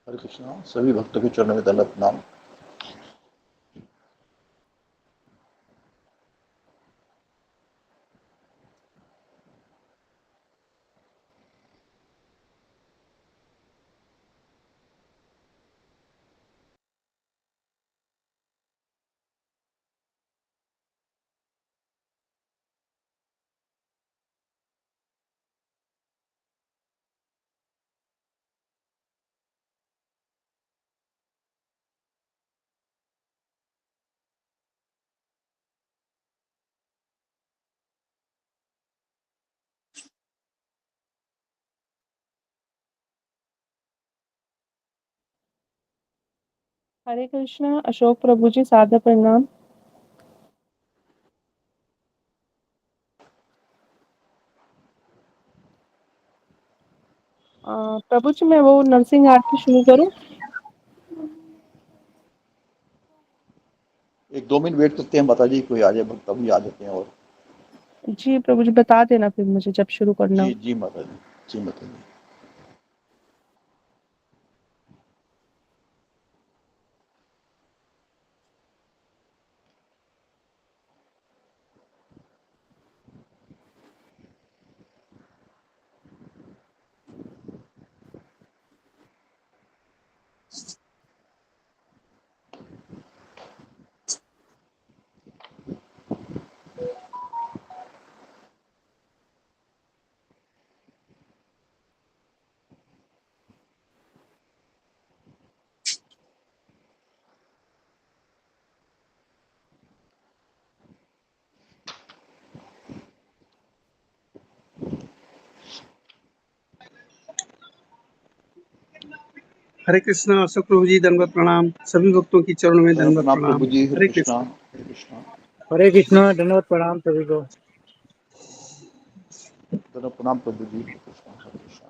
हरे कृष्णा। सभी भक्तों के चरणों में दंडवत प्रणाम। हरे कृष्णा। अशोक प्रभु जी, सादर प्रणाम। प्रभु जी, मैं वो नरसिंह आरती शुरू करूं? 1-2 मिनट वेट करते हैं माता जी, कोई आ जाए भक्त अभी आ जाते हैं। और जी प्रभु जी, बता देना फिर मुझे जब शुरू करना जी हो। जी माता जी। जी माता जी। हरे कृष्णा। अशोक प्रभु जी, दंडवत प्रणाम। सभी भक्तों की चरणों में दंडवत दंडवत प्रणाम प्रणाम। प्रभु जी। हरे हरे कृष्णा। कृष्ण। हरे कृष्णा। हरे कृष्णा। धन्यवाद प्रणाम सभी को। दंडवत प्रणाम प्रभु जी। हरे कृष्णा। हरे कृष्णा।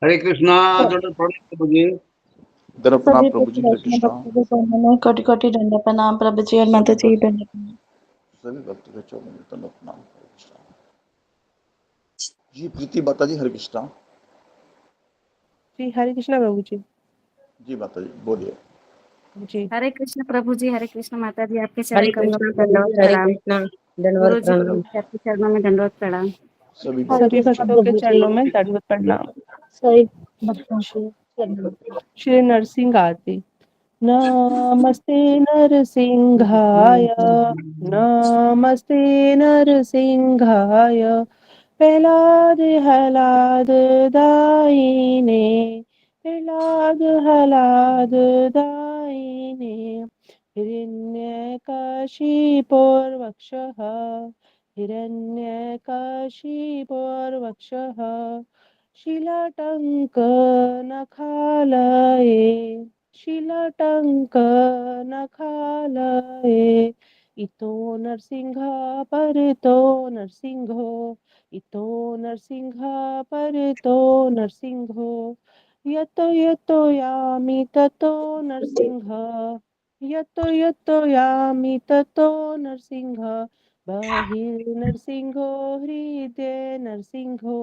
हरे कृष्णा। दंडवत प्रणाम प्रभु जी। दंडवत प्रणाम सभी प्रभु जी। हरे वैष्णव कृष्णा। भक्तों को चरणों में कोटि कोटि दंड प्रणाम। प्रभु जी और माता सभी जी भक्त दंड प्रणाम। सभी भक्तों के चरणों में दंडवत प्रणाम। हरे कृष्णा। जी प्रीति माता जी। हरे कृष्णा। जी हरे कृष्णा प्रभु जी। जी माता जी बोलिए। जी हरे कृष्ण प्रभु जी। हरे कृष्ण माता जी, आपके हरे चरण कमलों कृष्णा में प्रभु दंडवत जी। हरे प्रणाम। कृष्णा। धन्यवाद गुरु जी प्रणाम। आपके चरणों में दंडवत प्रणाम। सभी हरे भक्तों सभी के कृष्ण भक्तों चरणों के प्रभु जी। चरणों में दंडवत प्रणाम। सभी भक्तों को धन्यवाद। श्री नरसिंह आरती। नमस्ते नरसिंहाय, नमस्ते नरसिंहाय। प्रहलाद हलाद दायिने, प्रहलाद हलाद दायिने। हिरण्यकशिपोर्वक्षः, हिरण्यकशिपोर्वक्षः। शिलाटङ्कनखालये, शिलाटङ्कनखालये। इतो नरसिंहः परतो नरसिंहो, इतो नरसिंहः परतो नरसिंहो। यतो यतो यामि ततो नरसिंहः, यतो यतो यामि ततो नरसिंहः। बहिर्नरसिंहो हृदये नरसिंहो,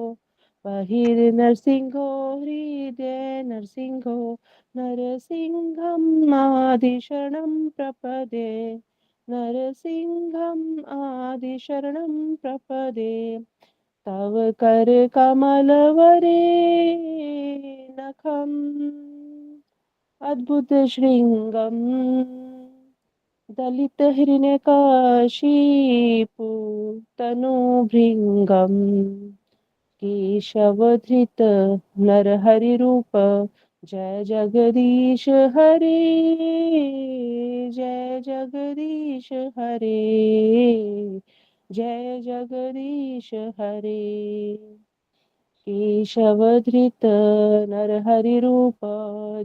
बहिर्नरसिंहो हृदये नरसिंहो। नरसिंहम् आदिशरणं प्रपदे, नरसिंहम् आदिशरणं प्रपदे। तव करकमलवरे नखम् अद्भुतशृङ्गम्, दलितहिरण्यकशिपु तनूभृङ्गम्। केशवधृत नरहरिरूप, जय जगदीश हरे, जय जगदीश हरे, जय जगदीश हरे। केशवधृत नरहरिरूप,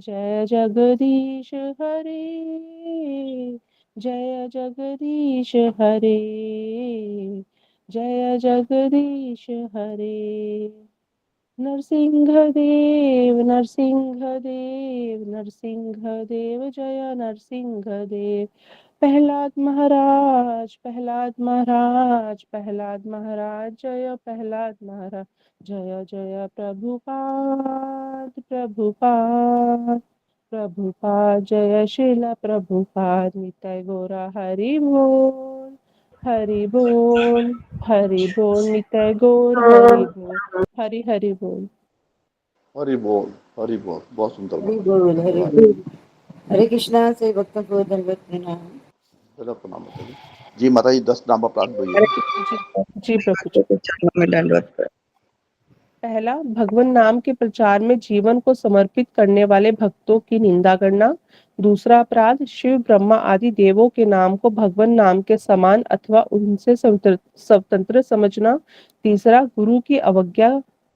जय जगदीश हरे, जय जगदीश हरे, जय जगदीश हरे। नरसिंहदेव नरसिंहदेव नरसिंहदेव, जय नरसिंहदेव। प्रहलाद महाराज प्रहलाद महाराज प्रहलाद महाराज, जय प्रहलाद महाराज। जय जय प्रभुपाद प्रभुपाद प्रभुपाद जय शिला प्रभुपाद निताय गौरा हरि बोल हरि बोल हरि बोल निताय गौर हरि बोल हरि हरि बोल। हरि बोल, हरि बोल। बहुत सुंदर हरि माता जी, बोल हरि धन्यवाद। बोल। हरे कृष्णा से भक्तों को दंडवत प्रणाम। चलो प्रणाम माता जी। जी माता जी, 10 नाम अपराध बोलिए। जी प्रभु जी। चरणों में दंडवत प्रणाम। पहला, भगवान नाम के प्रचार में जीवन को समर्पित करने वाले भक्तों की निंदा करना। दूसरा अपराध, शिव ब्रह्मा आदि देवों के नाम को भगवान नाम के समान अथवा उनसे स्वतंत्र समझना। तीसरा, गुरु की अवज्ञा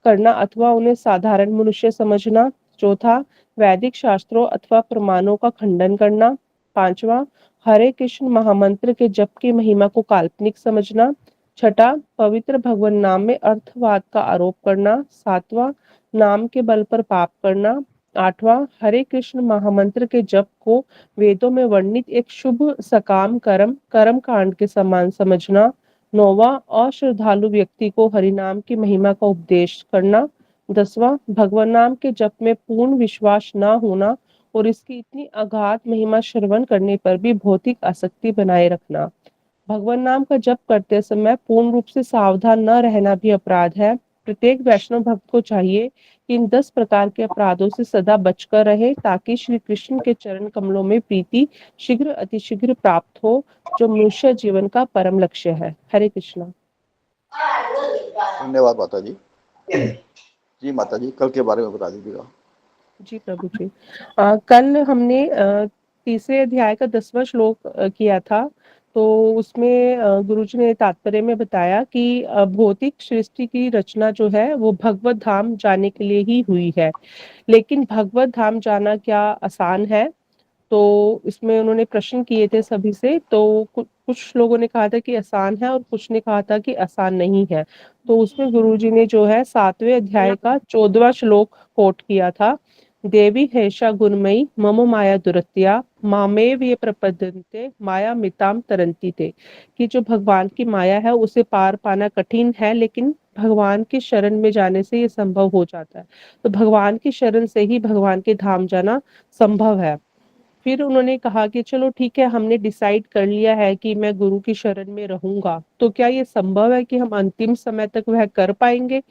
करना अथवा उन्हें साधारण मनुष्य समझना। चौथा, वैदिक शास्त्रों अथवा प्रमाणों का खंडन करना। पांचवा, हरे कृष्ण महामंत्र के जप की महिमा को काल्पनिक समझना। छठा, पवित्र भगवान नाम में अर्थवाद का आरोप करना। सातवां, नाम के बल पर पाप करना। आठवां, हरे कृष्ण महामंत्र के जप को वेदों में वर्णित एक शुभ सकाम कर्म कांड के समान समझना। नौवां, अश्रद्धालु व्यक्ति को हरिनाम की महिमा का उपदेश करना। 10वां, भगवान नाम के जप में पूर्ण विश्वास न होना और इसकी इतनी अगाध महिमा श्रवण करने पर भी भौतिक आसक्ति बनाए रखना। भगवान नाम का जप करते समय पूर्ण रूप से सावधान न रहना भी अपराध है। प्रत्येक वैष्णव भक्त को चाहिए कि इन 10 प्रकार के अपराधों से सदा बचकर रहे ताकि श्री कृष्ण के चरण कमलों में प्रीति शीघ्र अतिशीघ्र प्राप्त हो, जो मनुष्य जीवन का परम लक्ष्य है। हरे कृष्णा। धन्यवाद माता जी। जी माता जी, कल के बारे में बता दीजिएगा। जी प्रभु जी। कल हमने तीसरे अध्याय का 10वां श्लोक किया था। तो उसमें गुरुजी ने तात्पर्य में बताया कि भौतिक सृष्टि की रचना जो है वो भगवत धाम जाने के लिए ही हुई है, लेकिन भगवत धाम जाना क्या आसान है? तो इसमें उन्होंने प्रश्न किए थे सभी से। तो कुछ लोगों ने कहा था कि आसान है और कुछ ने कहा था कि आसान नहीं है। तो उसमें गुरुजी ने जो है 7वें अध्याय का 14वां श्लोक कोट किया था। देवी हेषा गुणमयी मम माया दुरत्या मामेव ये प्रपद्यन्ते माया मिताम तरंती थे, कि जो भगवान की माया है उसे पार पाना कठिन है, लेकिन भगवान की शरण में जाने से ये संभव हो जाता है। तो भगवान की शरण से ही भगवान के धाम जाना संभव है। फिर उन्होंने कहा कि चलो ठीक है, हमने डिसाइड कर लिया है कि मैं गुरु की शरण में रहूंगा, तो क्या ये संभव है कि हम अंतिम समय तक वह कर पाएंगे?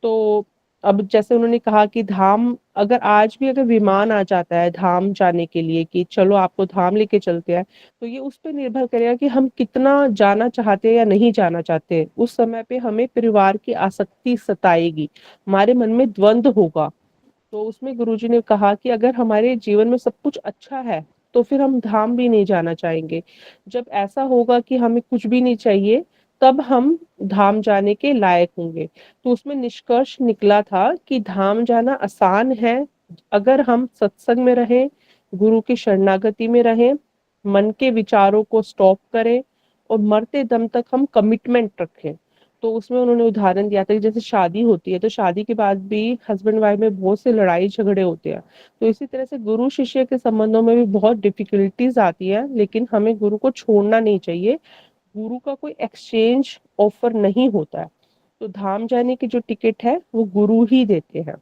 तो अब जैसे उन्होंने कहा कि धाम, अगर आज भी अगर विमान आ जाता है धाम जाने के लिए कि चलो आपको धाम लेके चलते हैं, तो ये उस पर निर्भर करेगा कि हम कितना जाना चाहते हैं या नहीं जाना चाहते। उस समय पे हमें परिवार की आसक्ति सताएगी, हमारे मन में द्वंद्व होगा। तो उसमें गुरुजी ने कहा कि अगर हमारे जीवन में सब कुछ अच्छा है तो फिर हम धाम भी नहीं जाना चाहेंगे। जब ऐसा होगा कि हमें कुछ भी नहीं चाहिए, तब हम धाम जाने के लायक होंगे। तो उसमें निष्कर्ष निकला था कि धाम जाना आसान है अगर हम सत्संग में रहें, गुरु की शरणागति में रहें, मन के विचारों को स्टॉप करें और मरते दम तक हम कमिटमेंट रखें। तो उसमें उन्होंने उदाहरण दिया था कि जैसे शादी होती है तो शादी के बाद भी हस्बैंड वाइफ में बहुत से लड़ाई झगड़े होते हैं। तो इसी तरह से गुरु शिष्य के संबंधों में भी बहुत डिफिकल्टीज आती है, लेकिन हमें गुरु को छोड़ना नहीं चाहिए। गुरु का कोई एक्सचेंज ऑफर नहीं होता है। तो धाम जाने की जो टिकट है वो गुरु ही देते हैं।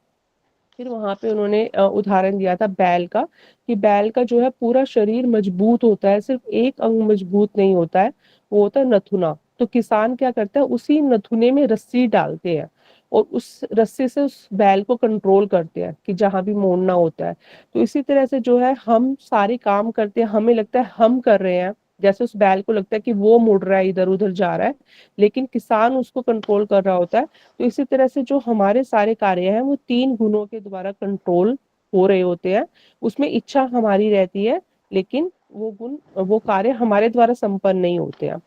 फिर वहां पे उन्होंने उदाहरण दिया था बैल का, कि बैल का जो है पूरा शरीर मजबूत होता है, सिर्फ एक अंग मजबूत नहीं होता है, वो होता है नथुना। तो किसान क्या करता है, उसी नथुने में रस्सी डालते हैं और उस रस्सी से उस बैल को कंट्रोल करते हैं कि जहां भी मोड़ना होता है। तो इसी तरह से जो है हम सारे काम करते हैं, हमें लगता है हम कर रहे हैं, जैसे उस बैल को लगता है कि वो मुड़ रहा है, इधर उधर जा रहा है, लेकिन किसान उसको कंट्रोल कर रहा होता है। तो इसी तरह से जो हमारे सारे कार्य हैं वो 3 गुणों के द्वारा कंट्रोल हो रहे होते हैं। उसमें इच्छा हमारी रहती है, लेकिन वो गुण, वो कार्य हमारे द्वारा संपन्न नहीं होते हैं।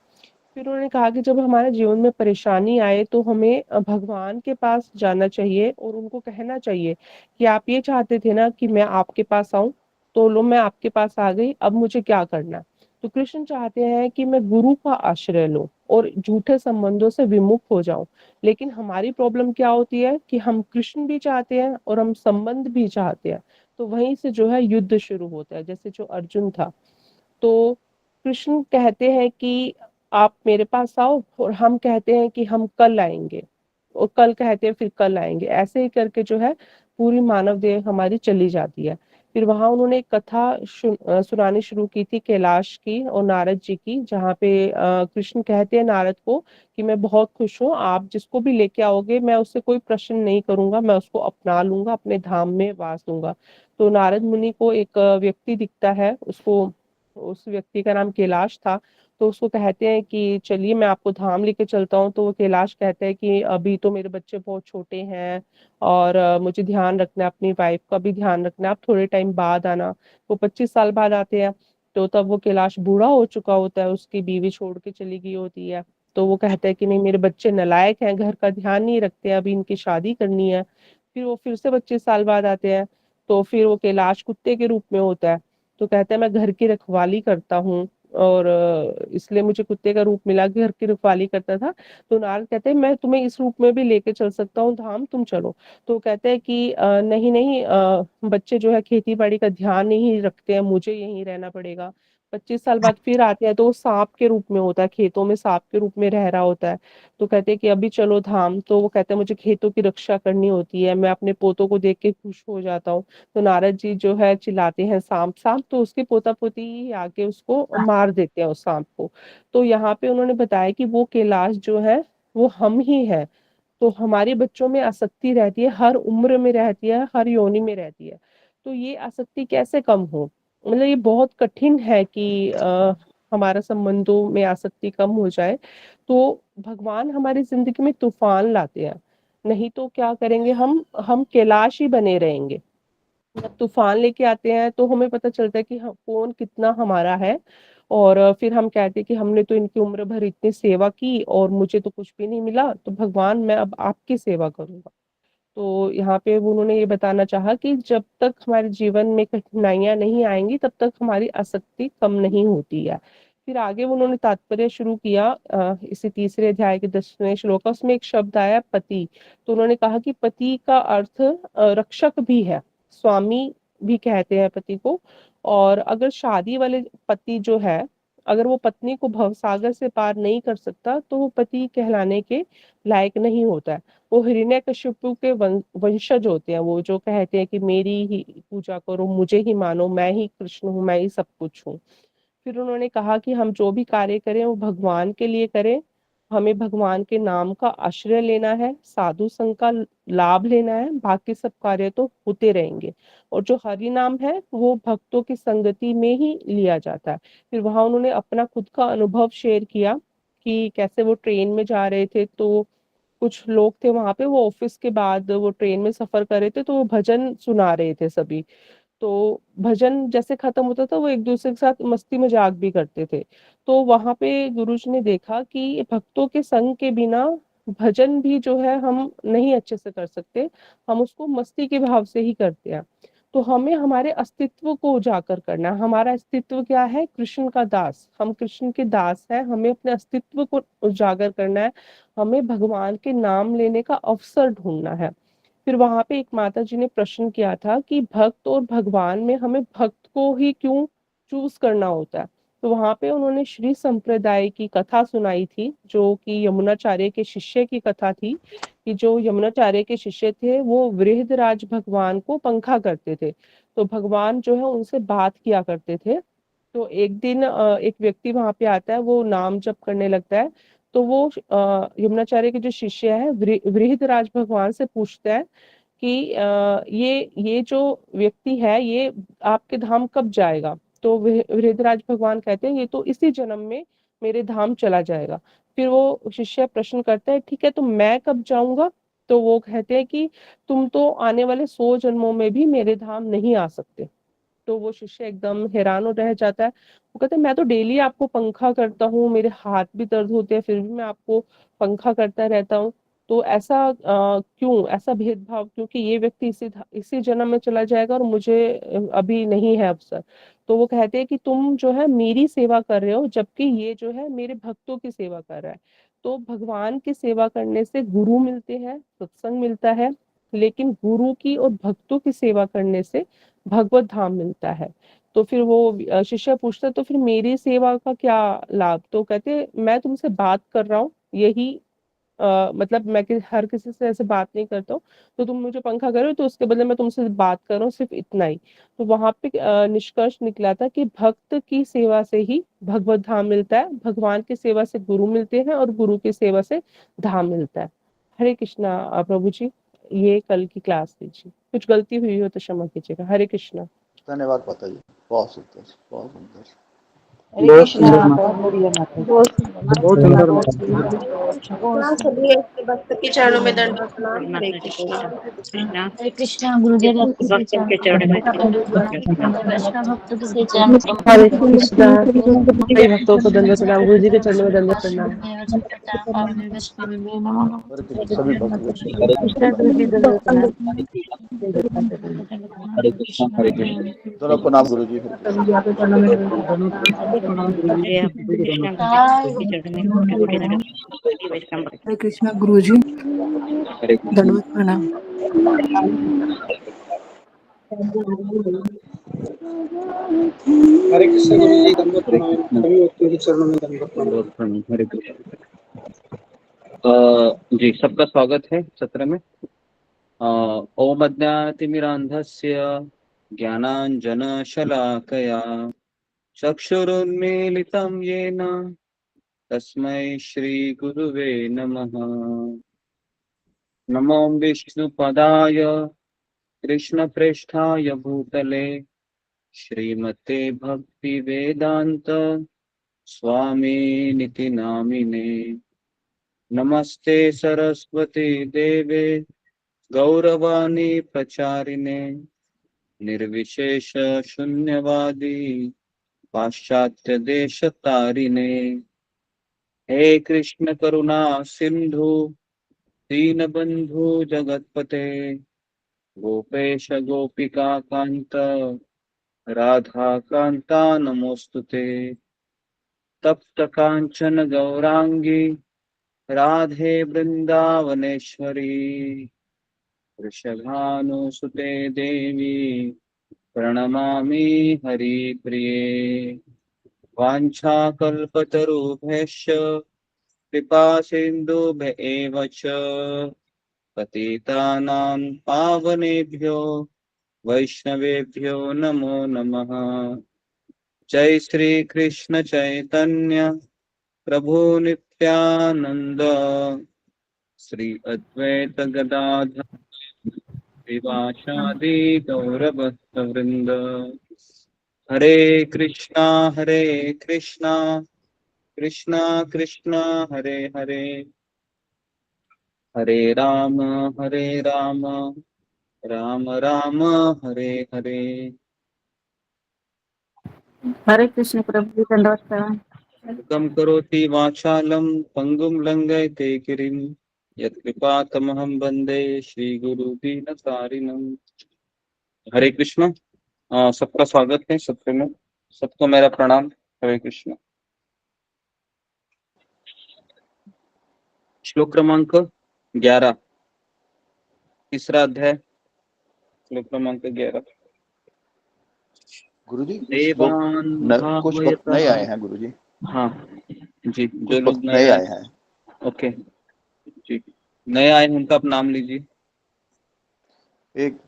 फिर उन्होंने कहा कि जब हमारे जीवन में परेशानी आए तो हमें भगवान के पास जाना चाहिए और उनको कहना चाहिए कि आप ये चाहते थे ना कि मैं आपके पास आऊं, तो लो मैं आपके पास आ गई, अब मुझे क्या करना है? तो कृष्ण चाहते हैं कि मैं गुरु का आश्रय लूं और झूठे संबंधों से विमुख हो जाऊं। लेकिन हमारी प्रॉब्लम क्या होती है कि हम कृष्ण भी चाहते हैं और हम संबंध भी चाहते हैं। तो वहीं से जो है युद्ध शुरू होता है, जैसे जो अर्जुन था। तो कृष्ण कहते हैं कि आप मेरे पास आओ और हम कहते हैं कि हम कल आएंगे। और कल कहते हैं फिर कल आएंगे, ऐसे ही करके जो है पूरी मानव देह हमारी चली जाती है। फिर वहां उन्होंने एक कथा सुनानी शुरू की थी कैलाश की और नारद जी की, जहाँ पे कृष्ण कहते हैं नारद को कि मैं बहुत खुश हूँ, आप जिसको भी लेके आओगे मैं उससे कोई प्रश्न नहीं करूंगा, मैं उसको अपना लूंगा, अपने धाम में वास दूंगा। तो नारद मुनि को एक व्यक्ति दिखता है, उसको उस व्यक्ति का नाम कैलाश था। तो उसको कहते हैं कि चलिए मैं आपको धाम लेके चलता हूँ। तो वो कैलाश कहता है कि अभी तो मेरे बच्चे बहुत छोटे हैं और मुझे ध्यान रखना है, अपनी वाइफ का भी ध्यान रखना है, आप थोड़े टाइम बाद आना। वो 25 साल बाद आते हैं। तो तब वो कैलाश बूढ़ा हो चुका होता है, उसकी बीवी छोड़ के चली गई होती है। तो वो कहता है कि नहीं, मेरे बच्चे नालायक हैं, घर का ध्यान नहीं रखते, अभी इनकी शादी करनी है। फिर वो फिर से 25 साल बाद आते हैं। तो फिर वो कैलाश कुत्ते के रूप में होता है। तो कहता है मैं घर की रखवाली करता हूँ और इसलिए मुझे कुत्ते का रूप मिला कि घर की रखवाली करता था। तो नारद कहते हैं मैं तुम्हें इस रूप में भी लेके चल सकता हूँ धाम, तुम चलो। तो कहते हैं कि नहीं नहीं, बच्चे जो है खेती बाड़ी का ध्यान नहीं रखते हैं, मुझे यहीं रहना पड़ेगा। 25 साल बाद फिर आते हैं तो वो सांप के रूप में होता है, खेतों में सांप के रूप में रह रहा होता है। तो कहते हैं कि अभी चलो धाम। तो वो कहते हैं मुझे खेतों की रक्षा करनी होती है, मैं अपने पोतों को देख के खुश हो जाता हूँ। तो नारद जी जो है चिल्लाते हैं सांप सांप, तो उसके पोता पोती ही आके उसको मार देते हैं उस सांप को। तो यहाँ पे उन्होंने बताया कि वो कैलाश जो है वो हम ही है। तो हमारे बच्चों में आसक्ति रहती है, हर उम्र में रहती है, हर योनि में रहती है। तो ये आसक्ति कैसे कम हो, मतलब ये बहुत कठिन है कि हमारा संबंधों में आसक्ति कम हो जाए। तो भगवान हमारी जिंदगी में तूफान लाते हैं, नहीं तो क्या करेंगे हम कैलाश ही बने रहेंगे। जब तूफान लेके आते हैं तो हमें पता चलता है कि कौन कितना हमारा है। और फिर हम कहते हैं कि हमने तो इनकी उम्र भर इतनी सेवा की और मुझे तो कुछ भी नहीं मिला, तो भगवान मैं अब आपकी सेवा करूंगा। तो यहाँ पे वो उन्होंने ये बताना चाहा कि जब तक हमारे जीवन में कठिनाइयां नहीं आएंगी तब तक हमारी आसक्ति कम नहीं होती है। फिर आगे वो उन्होंने तात्पर्य शुरू किया, इसी तीसरे अध्याय के 10वें श्लोक का, उसमें एक शब्द आया पति। तो उन्होंने कहा कि पति का अर्थ रक्षक भी है, स्वामी भी कहते हैं पति को। और अगर शादी वाले पति जो है, अगर वो पत्नी को भवसागर से पार नहीं कर सकता तो वो पति कहलाने के लायक नहीं होता है। वो हिरण्यकशिपु के वंशज होते हैं, वो जो कहते हैं कि मेरी ही पूजा करो, मुझे ही मानो, मैं ही कृष्ण हूँ, मैं ही सब कुछ हूँ। फिर उन्होंने कहा कि हम जो भी कार्य करें वो भगवान के लिए करें, हमें भगवान के नाम का आश्रय लेना है, साधु संग का लाभ लेना है, बाकी सब कार्य तो होते रहेंगे। और जो हरि नाम है वो भक्तों की संगति में ही लिया जाता है। फिर वहां उन्होंने अपना खुद का अनुभव शेयर किया कि कैसे वो ट्रेन में जा रहे थे, तो कुछ लोग थे वहां पे, वो ऑफिस के बाद वो ट्रेन में सफर कर रहे थे, तो वो भजन सुना रहे थे सभी। तो भजन जैसे खत्म होता था वो एक दूसरे के साथ मस्ती मजाक भी करते थे। तो वहां पे गुरुजी ने देखा कि भक्तों के संग के बिना भजन भी जो है हम नहीं अच्छे से कर सकते, हम उसको मस्ती के भाव से ही करते हैं। तो हमें हमारे अस्तित्व को उजागर करना है। हमारा अस्तित्व क्या है? कृष्ण का दास, हम कृष्ण के दास हैं, हमें अपने अस्तित्व को उजागर करना है, हमें भगवान के नाम लेने का अवसर ढूंढना है। फिर वहां पे एक माता जी ने प्रश्न किया था कि भक्त और भगवान में हमें भक्त को ही क्यों चूज करना होता है। तो वहां पे उन्होंने श्री संप्रदाय की कथा सुनाई थी, जो कि यमुनाचार्य के शिष्य की कथा थी। कि जो यमुनाचार्य के शिष्य थे वो वृहदराज भगवान को पंखा करते थे। तो भगवान जो है उनसे बात किया करते थे। तो एक दिन एक व्यक्ति वहां पे आता है, वो नाम जप करने लगता है। तो वो यमुनाचार्य के जो शिष्य है वृहदराज भगवान से पूछता है कि ये जो व्यक्ति है ये आपके धाम कब जाएगा। तो वृहदराज भगवान कहते हैं ये तो इसी जन्म में मेरे धाम चला जाएगा। फिर वो शिष्य प्रश्न करता है ठीक है तो मैं कब जाऊंगा। तो वो कहते हैं कि तुम तो आने वाले 100 जन्मों में भी मेरे धाम नहीं आ सकते। तो वो शिष्य एकदम हैरान हो रह जाता है। वो कहते हैं मैं तो डेली आपको पंखा करता हूँ, मेरे हाथ भी दर्द होते हैं फिर भी मैं आपको पंखा करता रहता हूँ। तो ऐसा क्यों, ऐसा भेदभाव, क्योंकि ये व्यक्ति इसी जन्म में चला जाएगा और मुझे अभी नहीं है अवसर। तो वो कहते हैं कि तुम जो है मेरी सेवा कर रहे हो, जबकि ये जो है मेरे भक्तों की सेवा कर रहा है। तो भगवान की सेवा करने से गुरु मिलते हैं, सत्संग मिलता है, लेकिन गुरु की और भक्तों की सेवा करने से भगवत धाम मिलता है। तो फिर वो शिष्य पूछता तो फिर मेरी सेवा का क्या लाभ। तो कहते मैं तुमसे बात कर रहा हूँ, यही मतलब मैं हर किसी से ऐसे बात नहीं करता हूँ, तो तुम मुझे पंखा करो तो उसके बदले मैं तुमसे बात कर रहा हूँ, सिर्फ इतना ही। तो वहां पे निष्कर्ष निकला था कि भक्त की सेवा से ही भगवत धाम मिलता है, भगवान की सेवा से गुरु मिलते हैं और गुरु की सेवा से धाम मिलता है। हरे कृष्णा प्रभु जी, ये कल की क्लास थी जी, कुछ गलती हुई हो तो क्षमा कीजिएगा। हरे कृष्णा। धन्यवाद माता जी, बहुत सुंदर, बहुत सुंदर। हरे बहुत कृष्णा, सुंदर माता बहुत बढ़िया माता जी। बहुत सुंदर, बहुत बहुत सुंदर बहुत माता सुंदर, जी। बहुत हाँ, सुंदर। सभी ऐसे भक्त के चरणों में दंडवत प्रणाम। हरे माता जी की कृष्णा। कृष्णा हरे कृष्णा गुरुदेव भक्त के भक्तों के चरणों चरण में में दंडवत प्रणाम। वैष्णव भक्तों के चरण में हरे कृष्णा, सभी भक्तों को दंडवत प्रणाम, गुरु जी के चरणों में दंडवत प्रणाम। हरे कृष्ण, सभी भक्त वैष्णव कृष्णा गुरु जी दंडवत प्रणाम। जय जगन्नाथ प्रभु। दोनों प्रणाम गुरु जी। हरे कृष्ण। दोनों प्रणाम गुरु जी, जय सभी को कृष्णा प्रणाम। गुरु के चरण में कोटि कोटि दंडवत वैष्णव भक्त। हरे कृष्णा गुरु जी, दंडवत प्रणाम। हरे कृष्ण गुरु जी, दंडवत प्रणाम। सभी भक्तों के चरणों में दंडवत प्रणाम। हरे कृष्ण। जी, सबका स्वागत है सत्र में। ओम अज्ञानतिमिरान्धस्य ज्ञानाञ्जनशलाकया चक्षुरुन्मीलितं येन तस्मै श्रीगुरुवे नमः। नमो विष्णुपदाय कृष्णप्रेष्ठाय भूतले श्रीमते भक्तिवेदान्त स्वामिनिति नामिने। नमस्ते सरस्वती देवे गौरवाणी प्रचारिणे निर्विशेष शून्यवादी पाश्चात्य देश तारिणे। हे कृष्ण करुणा सिंधु दीनबंधु जगतपते गोपेश गोपिका कांत राधा कांता नमोस्तुते। तप्त कांचन गौरांगी राधे वृंदावनेश्वरी वृषभानुसुते देवी प्रणमामि हरिप्रिये। वाञ्छाकल्पतरुभ्यश्च कृपा सिन्धुभ्य एव च पतितानां पावनेभ्यो वैष्णवेभ्यो नमो नमः। जय श्री कृष्ण चैतन्य प्रभु नित्यानंद श्री अद्वैत गदाधर श्रीवासादि गौरभक्तवृंद। हरे कृष्णा कृष्णा कृष्णा हरे हरे, हरे राम राम राम हरे हरे। हरे कृष्ण प्रभु जी दंडवत प्रणाम। कम करोति वाचालं पंगुं लंघयते गिरिं यत्कृपातमहं वन्दे श्रीगुरुदीनतारिणम्। हरे कृष्ण। सबका स्वागत है सत्र में, सबको मेरा प्रणाम। हरे कृष्ण। श्लोक क्रमांक 11, तीसरा अध्याय, श्लोक क्रमांक 11। गुरु जी कुछ लोग देवान कुछ भक्त भावयतः। नए आए हैं गुरु जी, हाँ जी, कुछ जो लोग भक्त नए नए आए। आए हैं। ओके जी, नए आए हैं, उनका आप नाम लीजिए। एक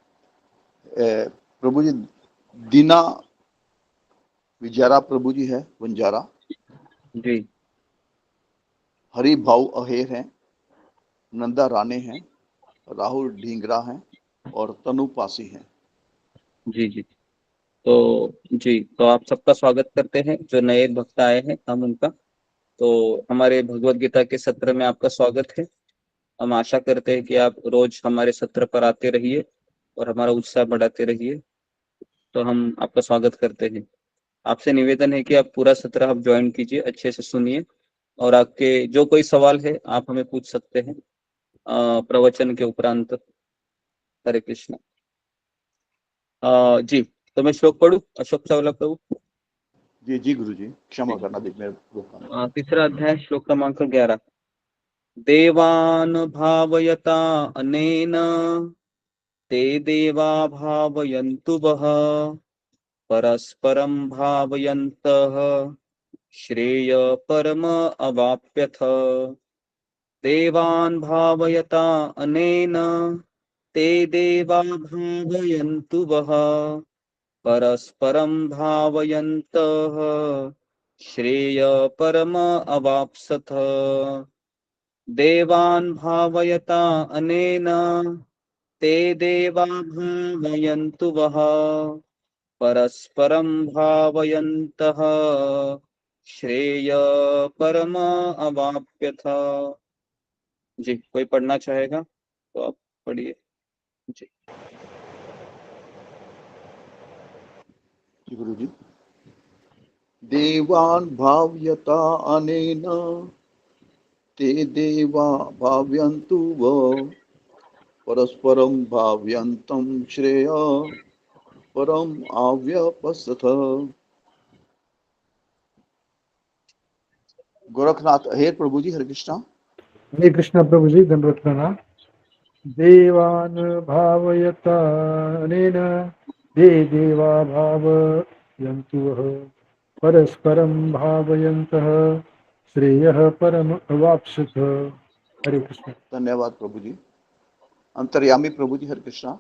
प्रभु जी दीना विजयारा प्रभु जी है बंजारा, जी हरि भाव अहेर हैं, नंदा राणे हैं, राहुल ढींगरा हैं और तनु पासी हैं। जी जी। तो आप सबका स्वागत करते हैं, जो नए भक्त आए हैं हम उनका। तो हमारे भगवत गीता के सत्र में आपका स्वागत है। हम आशा करते हैं कि आप रोज हमारे सत्र पर आते रहिए और हमारा उत्साह बढ़ाते रहिए। तो हम आपका स्वागत करते हैं। आपसे निवेदन है कि आप पूरा सत्र आप ज्वाइन कीजिए, अच्छे से सुनिए और आपके जो कोई सवाल है आप हमें पूछ सकते हैं प्रवचन के उपरांत। हरे कृष्ण। जी, तो मैं श्लोक पढ़ूं, अशोक चावला प्रभु। जी जी गुरु जी, क्षमा करना देख मेरे रोका नहीं। तीसरा अध्याय, श्लोक क्रमांक 11। देवान भावयता अनेन ते देवा भावयन्तु वः परस्परं भावयन्तः श्रेय परम अवाप्यथ। देवान् भावयता अनेन ते देवा भावयन्तु वः परस्परं भावयन्तः श्रेय परम अवाप्स्यथ देवान् भावयता अनेन ते देवा भावयन्तु वः परस्परं भावयन्तः श्रेय परम अवाप्यथ। जी, कोई पढ़ना चाहेगा तो आप पढ़िए। जी गुरु जी। देवान् भाव्यता अनेन ते देवा भाव्यन्तु वः परस्परं भाव्यन्तं श्रेय परम आव्यपस्थ। गोरखनाथ अहेर प्रभु जी, हरे कृष्णा। हरे कृष्णा प्रभु जी, दंडवत प्रणाम। देवान् भावयता अनेन ते देवा भावयन्तु वः परस्परं भावयन्तः श्रेयः परम अवाप्स्यथ। हरे कृष्ण। धन्यवाद प्रभु जी। अंतर्यामी प्रभु जी, हरे कृष्णा।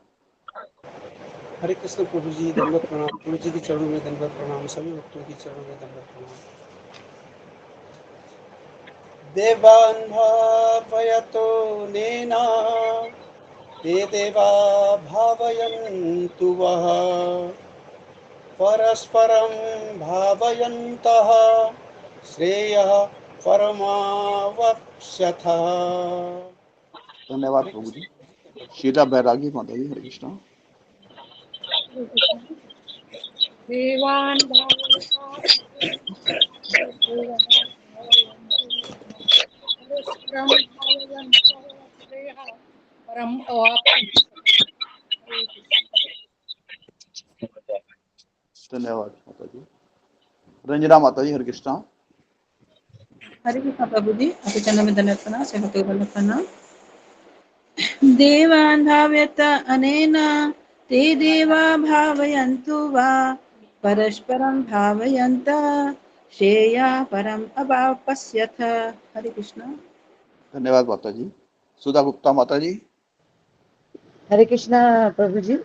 हरे कृष्ण प्रभु जी, दंडवत प्रणाम। गुरु जी के चरणों में दंडवत प्रणाम। सभी भक्तों के चरणों में दंडवत प्रणाम। देवान् भावयतो नेना ते देवा भावयन्तु वः परस्परं भावयन्तः श्रेयः परमावप्स्यथ। धन्यवाद प्रभु जी। शीला बैरागी माता जी, हरे कृष्णा। देवान् परस्परं भावयन्तः श्रेयः परम धन्यवाद माता जी। रंजना माता जी, हरे कृष्णा। हरे कृष्ण प्रभु जी, आपके चरणों में धन्यवाद प्रणाम, सेवकों को धन्यवाद प्रणाम। देवान् भावयत अनेन ते देवा भावयन्तु वा परस्परं भावयन्तः श्रेया परम अवाप्स्यथ। हरे कृष्ण। धन्यवाद माता जी। सुधा गुप्ता माता जी। हरे कृष्णा प्रभु जी,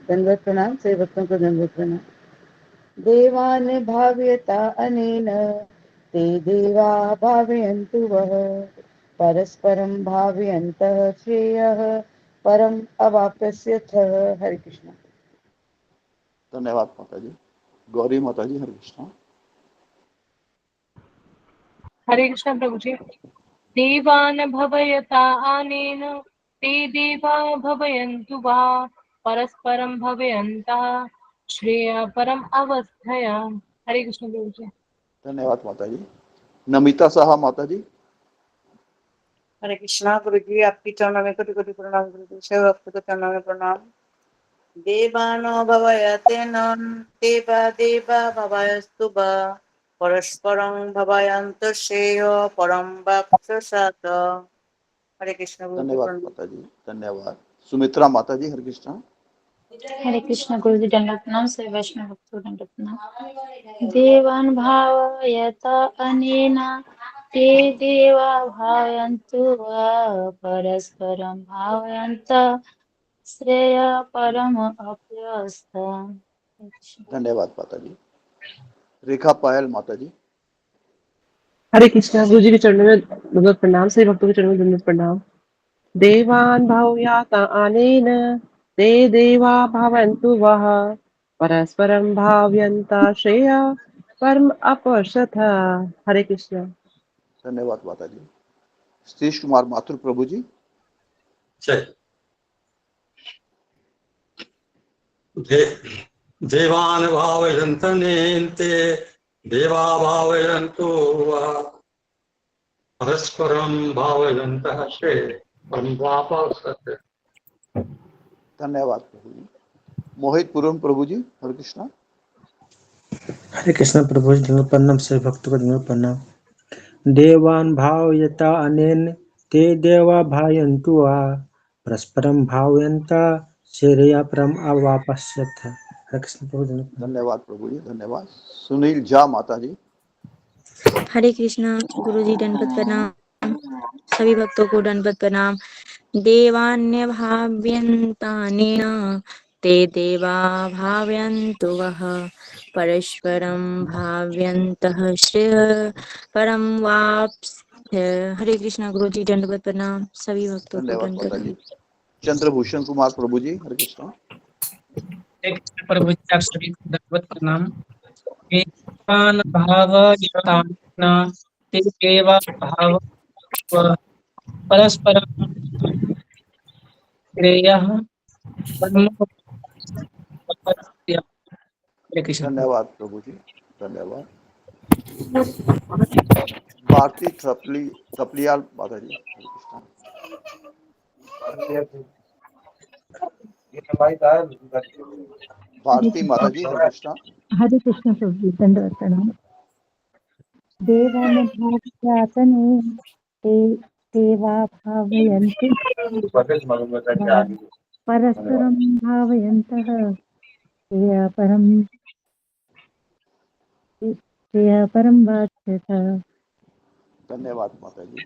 दंडवत प्रणाम। सभी भक्तों को दंडवत प्रणाम। देवान् भावयता अनेन ते देवा भावयन्तु वः परस्परं भावयन्तः श्रेयः परम अवाप्स्यथ। हरे कृष्णा। धन्यवाद माता जी। गौरी माता जी, हरे कृष्णा। हरे कृष्ण प्रभु जी। देवान् भवयता अनेन ते देवा भवयन्तु वा परस्परं भवयन्तः श्रेया परम अवस्थया। हरे कृष्ण प्रभु जी। धन्यवाद माता जी। नमिता साहा माता जी। हरे कृष्णा गुरु जी, आपकी चरणों में कोटि कोटि प्रणाम। गुरु जी सब भक्त को चरणों में प्रणाम। देवानो भवयतेन देवा देवा भवयस्तु वा परस्परं भवयन्तु श्रेयो परम वाप्स्यथ। हरे कृष्ण गुरु जी धन्यवाद प्रणाम। माता जी। धन्यवाद। सुमित्रा माता जी, हरे कृष्णा। हरे कृष्ण गुरु जी दंडवत प्रणाम। सभी वैष्णव भक्तों को दंडवत प्रणाम। देवान् भावयत अनेन ते देवा भावयन्तु वा परस्परं भावयन्तः श्रेय परम अप्यस्थ। धन्यवाद माता जी। रेखा पायल माता जी। हरे कृष्णा। गुरु जी के चरणों में दंडवत प्रणाम। सभी भक्तों के चरणों में दंडवत प्रणाम। देवान् भावयाता अनेन ते देवा भवन्तु वः परस्परं भावयन्तः श्रेया परम अपश्यथ। हरे कृष्ण। धन्यवाद माता जी। सतीश कुमार माथुर प्रभु जी। देवान् भावयन्तनेन्ते देवा भावयन्तु वा परस्परं भावयन्तः श्रेयः वाप्स्यथ। धन्यवाद प्रभु जी। मोहित पुरम प्रभु जी, हरे कृष्णा। हरे कृष्ण प्रभु जी, दंडवत प्रणाम। सभी भक्तों को दंडवत प्रणाम। देवान् भावयता अनेन ते देवा भावयन्तु वा परस्परं भावयन्तः श्रेया परम अवाप्स्यथ। हरे कृष्ण प्रभु जी। धन्यवाद प्रभु जी। धन्यवाद। सुनील झा माता जी। हरे कृष्णा गुरु जी दंडवत प्रणाम। सभी भक्तों को दंडवत प्रणाम। देवान्य भाव्यन्तानेन ते देवा भावयन्तु वः परस्परं भाव्यन्तः श्रेय परम वाप्स्य। हरे कृष्णा गुरु जी, दंडवत प्रणाम। सभी भक्तों को धन्यवाद दंडवत माता जी। चंद्रभूषण कुमार प्रभु जी, हरे कृष्ण। प्रभु जी, आप सभी को दंडवत प्रणाम। देवान भावयतानेन ते देवा भावयन्तु परस्परं श्रेयः परम वाप्स्य। हरे कृष्ण। धन्यवाद प्रभु जी, धन्यवाद। भारती थपलियाल माता जी, हरे कृष्ण। भारती माता जी, हरे कृष्ण। हरे कृष्ण प्रभु जी, दंडवत प्रणाम। देवान भावयातने ते देवा भावयन्तु परस्परं भावयन्तः श्रेय परम वाच्यः। धन्यवाद माता जी।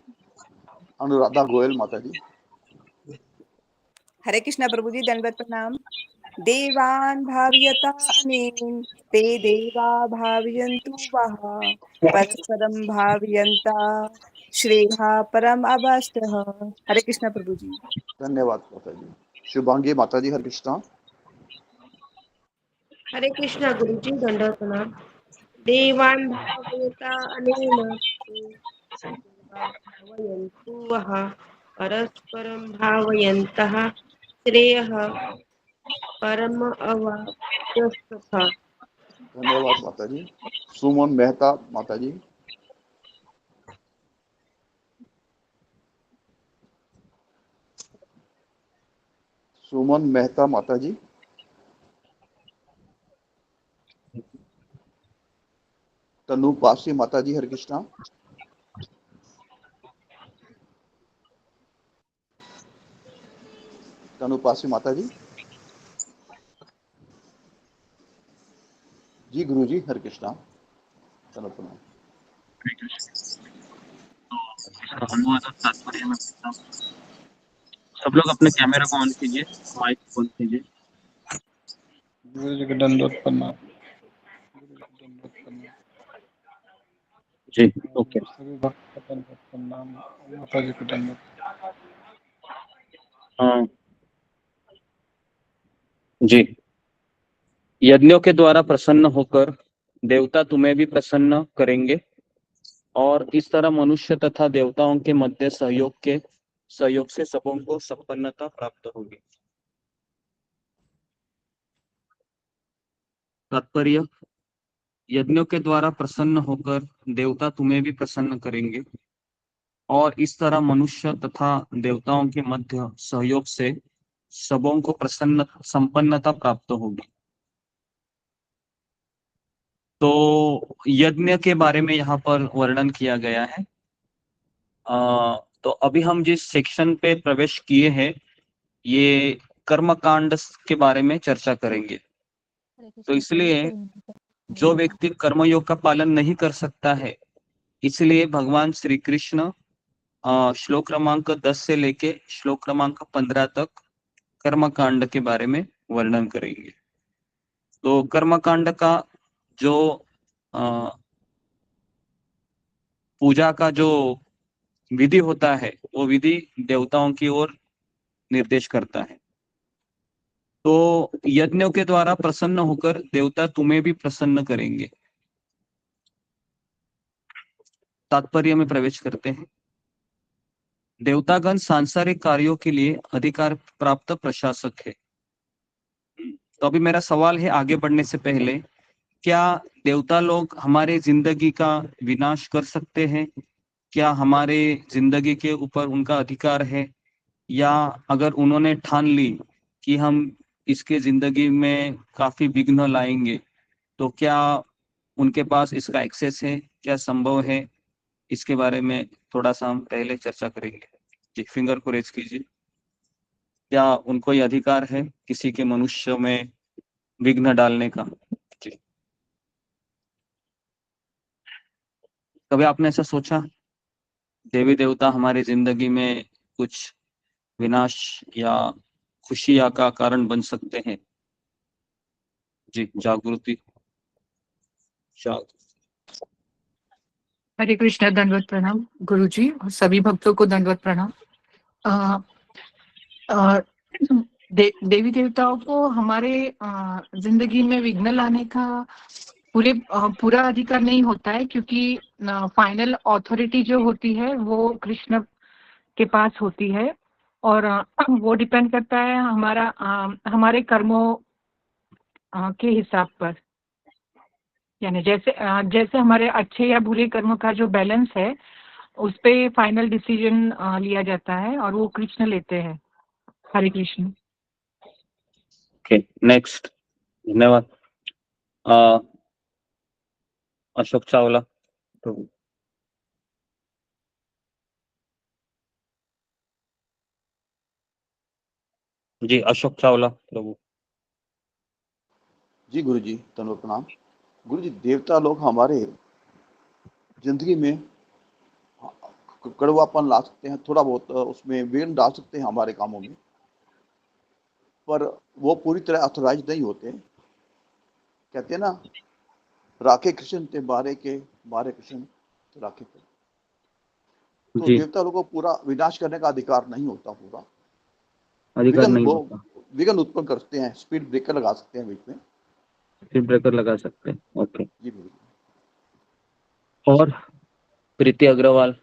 अनुराधा गोयल माता जी। हरे कृष्णा प्रभु जी, दंडवत प्रणाम। देवान भावयता अनेन ते देवा भावयन्तु वः परस्परं भावयन्ता श्रेयः परम अवास्तः। हरे कृष्णा प्रभु जी। धन्यवाद माता जी। शुभांगी माता जी, हरे कृष्ण। हरे कृष्णा गुरु जी, दंडवत प्रणाम। देवान् भावयता अनेन ते देवा भावयन्तु वः परस्परं भावयन्तः श्रेयः परम अवाप्स्यथ। धन्यवाद माता जी। सुमन मेहता माता जी। सुमन मेहता माता जी। तनु पासी माता जी, हरे कृष्णा। तनु पासी माता जी। जी गुरु जी, हरे कृष्णा। तनु प्रणाम। अनुवाद और तात्पर्य में बताता हूं। सब लोग अपने कैमरा को ऑन कीजिए, माइक ऑन कीजिए। गुरु जी को दंडवत प्रणाम। जी ओके। सभी भक्त को दंडवत प्रणाम। माता जी को दंडवत। हाँ जी। यज्ञों के द्वारा प्रसन्न होकर देवता तुम्हें भी प्रसन्न करेंगे और इस तरह मनुष्य तथा देवताओं के मध्य सहयोग से सबों को संपन्नता प्राप्त होगी। तात्पर्य, यज्ञों के द्वारा प्रसन्न होकर देवता तुम्हें भी प्रसन्न करेंगे और इस तरह मनुष्य तथा देवताओं के मध्य सहयोग से सबों को संपन्नता प्राप्त होगी। तो यज्ञ के बारे में यहाँ पर वर्णन किया गया है। तो अभी हम जिस सेक्शन पे प्रवेश किए हैं, ये कर्मकांड के बारे में चर्चा करेंगे। तो इसलिए जो व्यक्ति कर्मयोग का पालन नहीं कर सकता है, इसलिए भगवान श्री कृष्ण श्लोक क्रमांक 10 से लेके श्लोक क्रमांक 15 तक कर्मकांड के बारे में वर्णन करेंगे। तो कर्मकांड का जो पूजा का जो विधि होता है, वो विधि देवताओं की ओर निर्देश करता है। तो यज्ञों के द्वारा प्रसन्न होकर देवता तुम्हें भी प्रसन्न करेंगे। तात्पर्य में प्रवेश करते हैं। देवतागण सांसारिक कार्यों के लिए अधिकार प्राप्त प्रशासक है। तो अभी मेरा सवाल है, आगे बढ़ने से पहले, क्या देवता लोग हमारे जिंदगी का विनाश कर सकते हैं? क्या हमारे जिंदगी के ऊपर उनका अधिकार है? या अगर उन्होंने ठान ली कि हम इसके जिंदगी में काफी विघ्न लाएंगे, तो क्या उनके पास इसका एक्सेस है? क्या संभव है? इसके बारे में थोड़ा सा हम पहले चर्चा करेंगे। जी, फिंगर को रेज कीजिए। क्या उनको ये अधिकार है किसी के मनुष्य में विघ्न डालने का? जी, कभी आपने ऐसा सोचा? देवी देवता हमारी जिंदगी में कुछ विनाश या खुशियां का कारण बन सकते हैं। जी, जागृति। हरे कृष्णा, दंडवत प्रणाम गुरु जी और सभी भक्तों को दंडवत प्रणाम। अ, अ, देवी देवताओं को हमारे जिंदगी में विघ्न लाने का पूरा अधिकार नहीं होता है, क्योंकि फाइनल अथॉरिटी जो होती है वो कृष्ण के पास होती है, और वो डिपेंड करता है हमारे कर्मों के हिसाब पर। यानी जैसे हमारे अच्छे या बुरे कर्मों का जो बैलेंस है उस पे फाइनल डिसीजन लिया जाता है और वो कृष्ण लेते हैं। हरे कृष्ण। Okay, next. धन्यवाद। अशोक चावला प्रभु। जी, अशोक चावला प्रभु। जी गुरु जी, धन्यवाद प्रणाम। गुरु जी, देवता लोग हमारे जिंदगी में कड़वापन ला सकते हैं, थोड़ा बहुत उसमें विघ्न डाल सकते हैं हमारे कामों में, पर वो पूरी तरह ऑथोराइज नहीं होते। कहते हैं ना, राखे कृष्ण ते बारे के, बारे कृष्ण ते राखे के। तो जी, देवता लोगों को पूरा विनाश करने का अधिकार नहीं होता। पूरा अधिकार विघ्न नहीं वो होता। विघ्न उत्पन्न करते हैं, स्पीड ब्रेकर लगा सकते हैं बीच में। स्पीड ब्रेकर लगा सकते हैं। ओके। जी गुरु जी। और प्रीति अग्रवाल।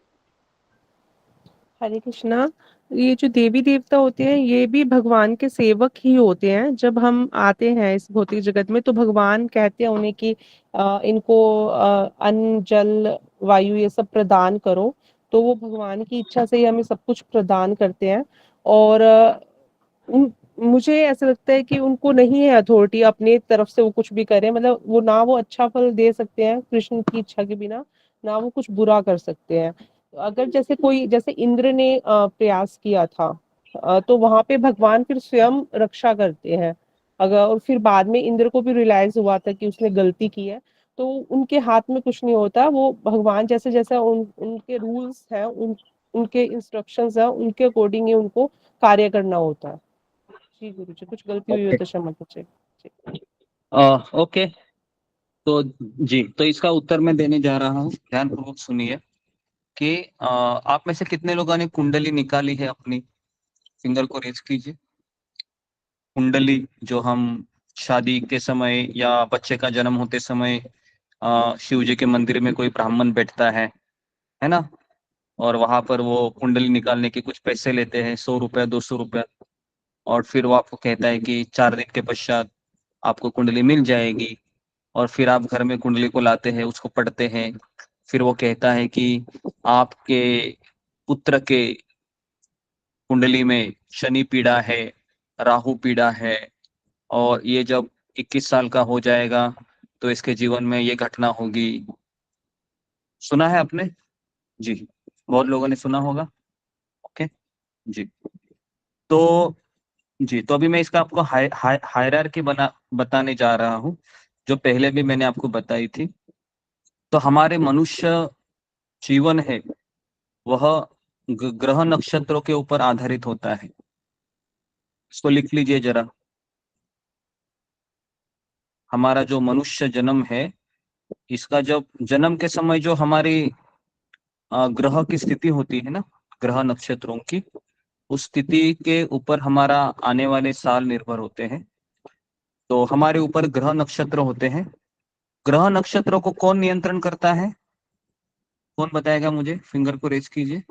हरे कृष्णा। ये जो देवी देवता होते हैं ये भी भगवान के सेवक ही होते हैं। जब हम आते हैं इस भौतिक जगत में तो भगवान कहते हैं उन्हें कि इनको अन्न, जल, वायु ये सब प्रदान करो। तो वो भगवान की इच्छा से ही हमें सब कुछ प्रदान करते हैं। और मुझे ऐसा लगता है कि उनको नहीं है अथॉरिटी अपने तरफ से वो कुछ भी करें। मतलब वो ना वो अच्छा फल दे सकते हैं कृष्ण की इच्छा के बिना, ना वो कुछ बुरा कर सकते हैं। अगर जैसे इंद्र ने प्रयास किया था, तो वहां पे भगवान फिर स्वयं रक्षा करते हैं। अगर और फिर बाद में इंद्र को भी रियलाइज हुआ था कि उसने गलती की है, तो उनके हाथ में कुछ नहीं होता। वो भगवान जैसे जैसे उनके रूल्स हैं, उनके इंस्ट्रक्शंस हैं, उनके अकॉर्डिंग ही उनको कार्य करना होता है। जी गुरु जी, कुछ गलती हुई हो ओके। तो क्षमा कीजिए। ओके, तो जी, तो इसका उत्तर मैं देने जा रहा हूँ। ध्यानपूर्वक सुनिए कि आप में से कितने लोगों ने कुंडली निकाली है अपनी? फिंगर को रेज कीजिए। कुंडली जो हम शादी के समय या बच्चे का जन्म होते समय शिव जी के मंदिर में कोई ब्राह्मण बैठता है ना, और वहां पर वो कुंडली निकालने के कुछ पैसे लेते हैं, 100 रुपया 200 रुपया, और फिर वो आपको कहता है कि 4 दिन के पश्चात आपको कुंडली मिल जाएगी। और फिर आप घर में कुंडली को लाते हैं, उसको पढ़ते हैं। फिर वो कहता है कि आपके पुत्र के कुंडली में शनि पीड़ा है, राहु पीड़ा है, और ये जब 21 साल का हो जाएगा तो इसके जीवन में ये घटना होगी। सुना है आपने? जी, बहुत लोगों ने सुना होगा। ओके जी। तो जी, तो अभी मैं इसका आपको हायरार्की बताने जा रहा हूँ, जो पहले भी मैंने आपको बताई थी। तो हमारे मनुष्य जीवन है वह ग्रह नक्षत्रों के ऊपर आधारित होता है। इसको लिख लीजिए जरा। हमारा जो मनुष्य जन्म है, इसका जब जन्म के समय जो हमारी ग्रह की स्थिति होती है ना, ग्रह नक्षत्रों की, उस स्थिति के ऊपर हमारा आने वाले साल निर्भर होते हैं। तो हमारे ऊपर ग्रह नक्षत्र होते हैं। ग्रह नक्षत्रों को कौन नियंत्रण करता है? कौन बताएगा मुझे? फिंगर को रेज कीजिए।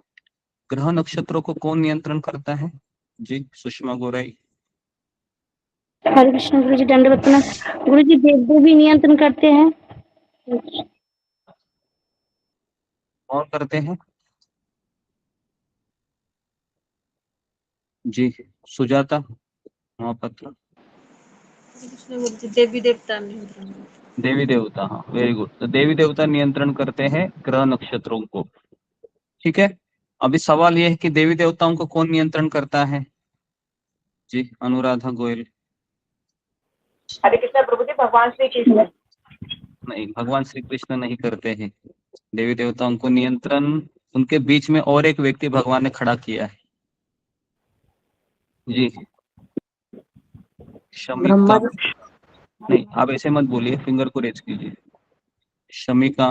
ग्रह नक्षत्रों को कौन नियंत्रण करता है? जी, सुषमा गोराई। हरे कृष्ण गुरु जी, दंडवत प्रणाम। गुरु जी, देव देवी नियंत्रण करते हैं। कौन करते हैं? जी, सुजाता महापात्र। कृष्ण गुरु जी, देवी देवता नियंत्रण। देवी देवता, हाँ, वेरी गुड। तो देवी देवता नियंत्रण करते हैं ग्रह नक्षत्रों को। ठीक है, अभी सवाल यह है कि देवी देवताओं को कौन नियंत्रण करता है? जी, अनुराधा गोयल। हरे कृष्णा प्रभु जी, भगवान श्री कृष्ण। नहीं, भगवान श्री कृष्ण नहीं करते हैं। देवी देवताओं को नियंत्रण उनके बीच में और एक व्यक्ति भगवान ने खड़ा किया है। जी, शमिका, ब्रह्मा जी। नहीं आप ऐसे मत बोलिए, फिंगर को रेज कीजिए। शमिका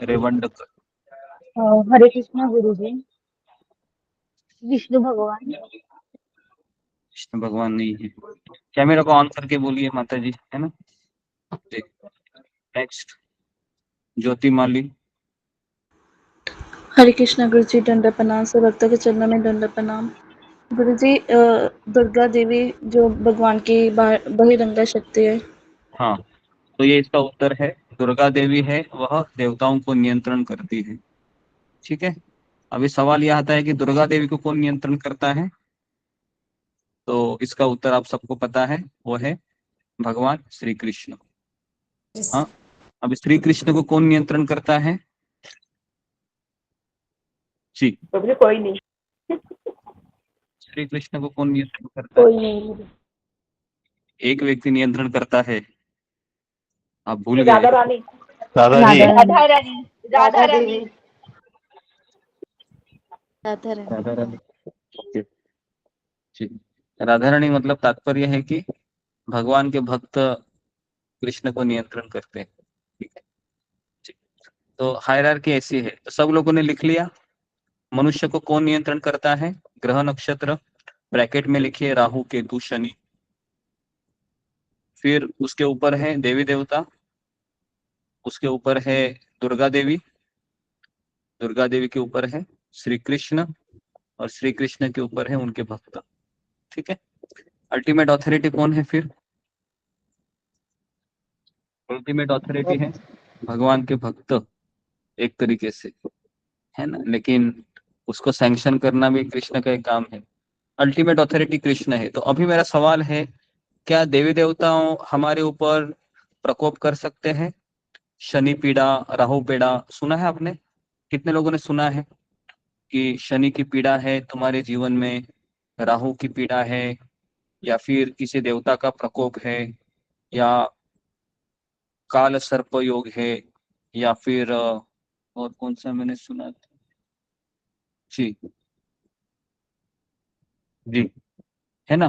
रेवंडकर। हरे कृष्णा गुरु जी। विष्णु भगवान। कृष्ण भगवान नहीं है। कैमरा को ऑन करके बोलिए माता जी, है ना। नेक्स्ट ज्योति माली। हरे कृष्णा गुरु जी, दंड प्रणाम। सब भक्तों के चरणों में दंड प्रणाम। गुरु जी, दुर्गा देवी जो भगवान की बहिरंगा शक्ति है। हाँ, तो ये इसका उत्तर है। दुर्गा देवी है, वह देवताओं को नियंत्रण करती है। ठीक है, अभी सवाल यह आता है कि दुर्गा देवी को कौन नियंत्रण करता है। तो इसका उत्तर आप सबको पता है, वो है भगवान श्री कृष्ण। हाँ, अब श्री कृष्ण को कौन नियंत्रण करता है। जी, कोई नहीं। श्री कृष्ण को कौन नियंत्रण करता है। कोई नहीं। एक व्यक्ति नियंत्रण करता है, आप भूल राधा गए। रानी। राधा जी। राधा रानी। राधा रानी। राधा रानी। राधा रानी। जी, राधा रानी मतलब तात्पर्य है कि भगवान के भक्त कृष्ण को नियंत्रण करते हैं। ठीक है, जी। तो हायरार्की ऐसी है। तो सब लोगों ने लिख लिया। मनुष्य को कौन नियंत्रण करता है। ग्रह नक्षत्र, ब्रैकेट में लिखिए राहु केतु शनि। फिर उसके ऊपर है देवी देवता, उसके ऊपर है दुर्गा देवी, दुर्गा देवी के ऊपर है श्री कृष्ण, और श्री कृष्ण के ऊपर है उनके भक्त। ठीक है, अल्टीमेट ऑथोरिटी कौन है फिर। अल्टीमेट ऑथोरिटी है भगवान के भक्त एक तरीके से, है ना। लेकिन उसको सैंक्शन करना भी कृष्ण का एक काम है। अल्टीमेट ऑथोरिटी कृष्ण है। तो अभी मेरा सवाल है, क्या देवी देवताओं हमारे ऊपर प्रकोप कर सकते हैं। शनि पीड़ा, राहु पीड़ा सुना है आपने। कितने लोगों ने सुना है कि शनि की पीड़ा है तुम्हारे जीवन में, राहु की पीड़ा है, या फिर किसी देवता का प्रकोप है, या काल सर्प योग है, या फिर और कौन सा मैंने सुना था। जी जी, है ना।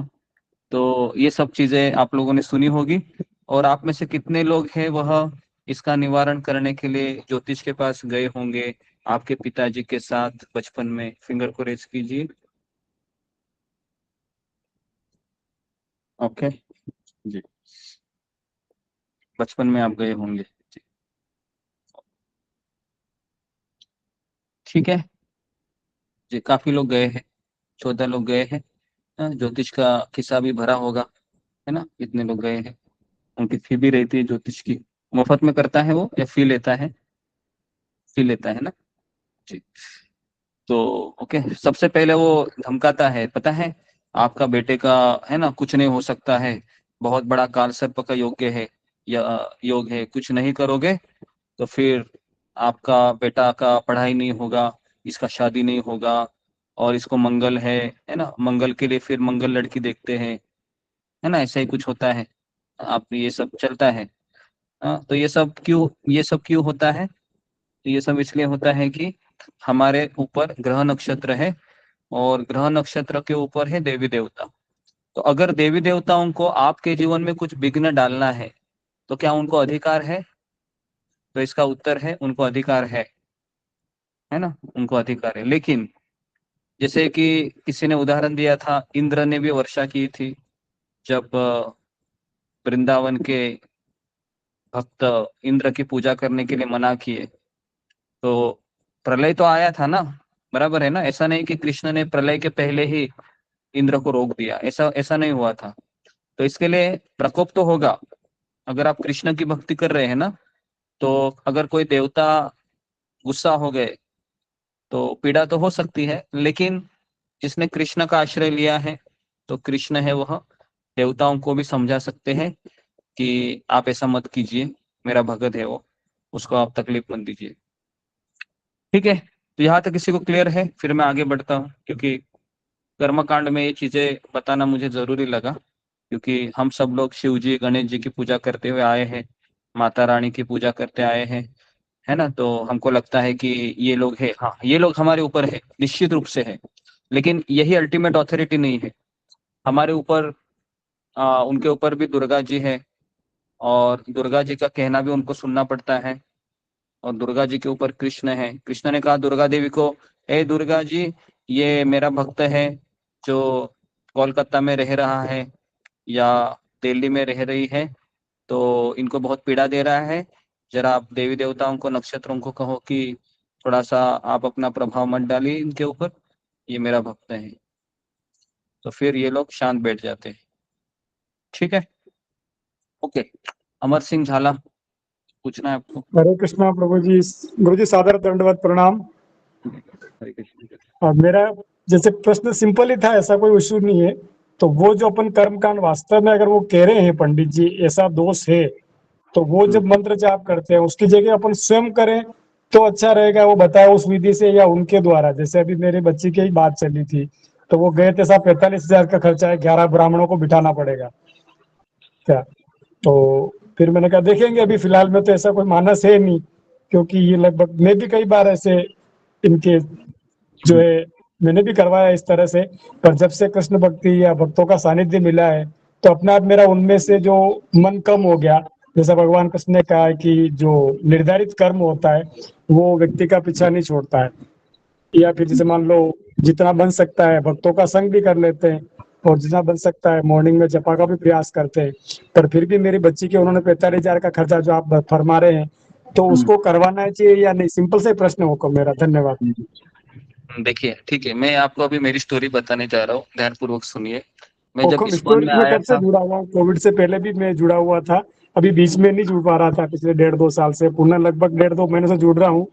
तो ये सब चीजें आप लोगों ने सुनी होगी। और आप में से कितने लोग हैं वह इसका निवारण करने के लिए ज्योतिष के पास गए होंगे आपके पिताजी के साथ बचपन में। फिंगर को रेज कीजिए। ओके जी, बचपन में आप गए होंगे जी। ठीक है जी, काफी लोग गए हैं, 14 लोग गए हैं। ज्योतिष का खिस्सा भी भरा होगा, है ना। इतने लोग गए हैं, उनकी फी भी रहती है ज्योतिष की। मुफ्त में करता है वो या फी लेता है। फी लेता है ना जी। तो ओके, सबसे पहले वो धमकाता है, पता है आपका बेटे का, है ना, कुछ नहीं हो सकता है, बहुत बड़ा काल सर्प का योग्य है या योग है, कुछ नहीं करोगे तो फिर आपका बेटा का पढ़ाई नहीं होगा, इसका शादी नहीं होगा, और इसको मंगल है ना, मंगल के लिए फिर मंगल लड़की देखते हैं, है ना, ऐसा ही कुछ होता है। आप ये सब चलता है। तो ये सब क्यों होता है। तो ये सब इसलिए होता है कि हमारे ऊपर ग्रह नक्षत्र है, और ग्रह नक्षत्र के ऊपर है देवी देवता। तो अगर देवी देवताओं को आपके जीवन में कुछ विघ्न डालना है तो क्या उनको अधिकार है। तो इसका उत्तर है उनको अधिकार है ना, उनको अधिकार है। लेकिन जैसे कि किसी ने उदाहरण दिया था, इंद्र ने भी वर्षा की थी जब वृंदावन के भक्त इंद्र की पूजा करने के लिए मना किए, तो प्रलय तो आया था ना, बराबर है ना। ऐसा नहीं कि कृष्ण ने प्रलय के पहले ही इंद्र को रोक दिया, ऐसा ऐसा नहीं हुआ था। तो इसके लिए प्रकोप तो होगा। अगर आप कृष्ण की भक्ति कर रहे हैं ना, तो अगर कोई देवता गुस्सा हो गए तो पीड़ा तो हो सकती है। लेकिन जिसने कृष्ण का आश्रय लिया है, तो कृष्ण है वह देवताओं को भी समझा सकते हैं कि आप ऐसा मत कीजिए, मेरा भगत है वो, उसको आप तकलीफ मत दीजिए। ठीक है, तो यहाँ तक किसी को क्लियर है। फिर मैं आगे बढ़ता हूँ, क्योंकि कर्मकांड में ये चीजें बताना मुझे जरूरी लगा, क्योंकि हम सब लोग शिव जी गणेश जी की पूजा करते हुए आए हैं, माता रानी की पूजा करते आए हैं। है ना। तो हमको लगता है कि ये लोग है, हाँ ये लोग हमारे ऊपर है, निश्चित रूप से है, लेकिन यही अल्टीमेट अथॉरिटी नहीं है हमारे ऊपर। उनके ऊपर भी दुर्गा जी है, और दुर्गा जी का कहना भी उनको सुनना पड़ता है। और दुर्गा जी के ऊपर कृष्ण है। कृष्ण ने कहा दुर्गा देवी को, ए दुर्गा जी, ये मेरा भक्त है जो कोलकाता में रह रहा है या दिल्ली में रह रही है, तो इनको बहुत पीड़ा दे रहा है। जरा आप देवी देवताओं को, नक्षत्रों को कहो कि थोड़ा सा आप अपना प्रभाव मत डालिए इनके ऊपर, ये मेरा भक्त है। तो फिर ये लोग शांत बैठ जाते हैं। ठीक है, ओके। अमर सिंह झाला, पूछना है आपको? हरे कृष्णा प्रभु जी। गुरु जी सादर दंडवत प्रणाम। हरे कृष्ण। और मेरा जैसे प्रश्न सिंपल ही था, ऐसा कोई इशू नहीं है। तो वो जो अपन कर्म कांड वास्तव में अगर वो कह रहे हैं पंडित जी ऐसा दोष है, तो वो जब मंत्र जाप करते हैं उसकी जगह अपन स्वयं करें तो अच्छा रहेगा। वो बताया उस विधि से या उनके द्वारा, जैसे अभी मेरे बच्ची की ही बात चली थी, तो वो गए थे, साहब 45,000 का खर्चा है, 11 ब्राह्मणों को बिठाना पड़ेगा क्या। तो फिर मैंने कहा देखेंगे, अभी फिलहाल में तो ऐसा कोई मानस है नहीं, क्योंकि ये लगभग मैं भी कई बार ऐसे इनके जो है मैंने भी करवाया इस तरह से। पर जब से कृष्ण भक्ति या भक्तों का सानिध्य मिला है तो अपने आप मेरा उनमें से जो मन कम हो गया। जैसा भगवान कृष्ण ने कहा है कि जो निर्धारित कर्म होता है वो व्यक्ति का पीछा नहीं छोड़ता है। या फिर जैसे मान लो जितना बन सकता है भक्तों का संग भी कर लेते हैं, और जितना बन सकता है मॉर्निंग में जपा का भी प्रयास करते हैं। पर फिर भी मेरी बच्ची के उन्होंने 45,000 का खर्चा जो आप फरमा रहे हैं, तो उसको करवाना चाहिए या नहीं? सिंपल से प्रश्न होगा मेरा। धन्यवाद। देखिए ठीक है, मैं आपको अभी मेरी स्टोरी बताने जा रहा हूँ, ध्यानपूर्वक सुनिए। मैं जब हुकुम इस्कॉन स्टोरी में में आया कब से था, जुड़ा हुआ हूँ? कोविड से पहले भी मैं जुड़ा हुआ था, अभी बीच में नहीं जुड़ पा रहा था, पिछले 1.5-2 साल से। पुनः लगभग 1.5-2 महीने से जुड़ रहा हूँ।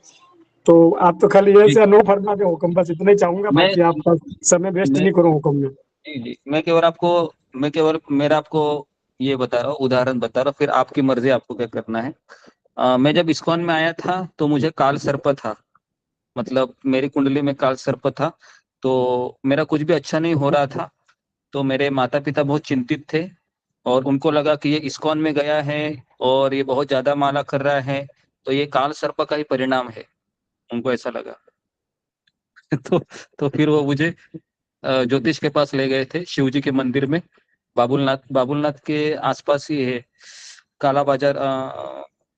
तो आप तो खाली ये से नो फरमा दे हुकुम, बस इतना ही चाहूंगा, मैं बाकी आपका समय वेस्ट मैं नहीं करूँ हुकुम में। जी, मैं केवल मेरा आपको ये बता रहा हूँ, उदाहरण बता रहा हूँ, फिर आपकी मर्जी आपको क्या करना है। मैं जब इस्कॉन में आया था तो मुझे काल सर्प था, मतलब मेरी कुंडली में काल सर्प था। तो मेरा कुछ भी अच्छा नहीं हो रहा था। तो मेरे माता पिता बहुत चिंतित थे, और उनको लगा कि ये इस्कॉन में गया है और ये बहुत ज्यादा माला कर रहा है, तो ये काल सर्प का ही परिणाम है, उनको ऐसा लगा। तो तो फिर वो मुझे ज्योतिष के पास ले गए थे, शिव जी के मंदिर में। बाबुलनाथ के आसपास ही है, काला बाजार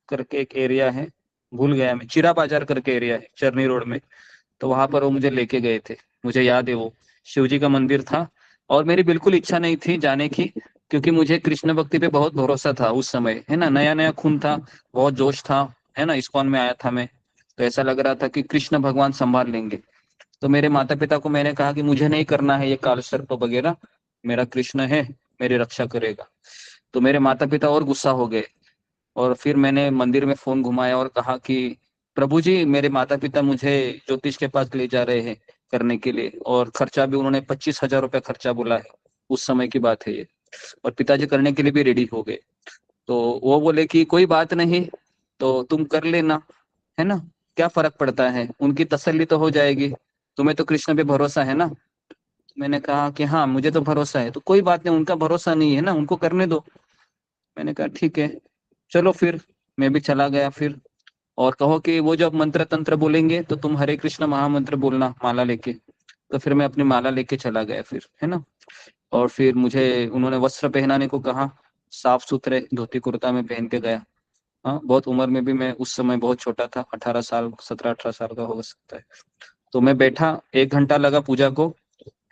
करके एक एरिया है, भूल गया मैं, चिरा बाजार करके एरिया है चरनी रोड में। तो वहां पर वो मुझे लेके गए थे, मुझे याद है वो शिव जी का मंदिर था। और मेरी बिल्कुल इच्छा नहीं थी जाने की, क्योंकि मुझे कृष्ण भक्ति पे बहुत भरोसा था उस समय, है ना, नया नया खून था, बहुत जोश था, है ना, इस्कॉन में आया था मैं। तो ऐसा लग रहा था कि कृष्ण भगवान संभाल लेंगे। तो मेरे माता पिता को मैंने कहा कि मुझे नहीं करना है ये काल सर्प वगैरह, मेरा कृष्ण है, मेरी रक्षा करेगा। तो मेरे माता पिता और गुस्सा हो गए, और फिर मैंने मंदिर में फोन घुमाया और कहा कि प्रभु जी, मेरे माता पिता मुझे ज्योतिष के पास ले जा रहे हैं करने के लिए, और खर्चा भी उन्होंने 25,000 रुपया खर्चा बोला है, उस समय की बात है ये। और पिताजी करने के लिए भी रेडी हो गए। तो वो बोले कि कोई बात नहीं, तो तुम कर लेना, है ना, क्या फर्क पड़ता है, उनकी तसल्ली तो हो जाएगी, तुम्हें तो कृष्ण पे भरोसा है ना। मैंने कहा कि हाँ मुझे तो भरोसा है। तो कोई बात नहीं, उनका भरोसा नहीं है ना, उनको करने दो। मैंने कहा ठीक है, चलो फिर मैं भी चला गया फिर। और कहो कि वो जब मंत्र तंत्र बोलेंगे तो तुम हरे कृष्ण महामंत्र बोलना माला लेके। तो फिर मैं अपनी माला लेके चला गया फिर, है ना। और फिर मुझे उन्होंने वस्त्र पहनाने को कहा, साफ सुथरे धोती कुर्ता में पहन के गया। हाँ, बहुत उम्र में भी मैं उस समय बहुत छोटा था, 18 साल, 17-18 साल का हो सकता है। तो मैं बैठा, 1 घंटा लगा पूजा को,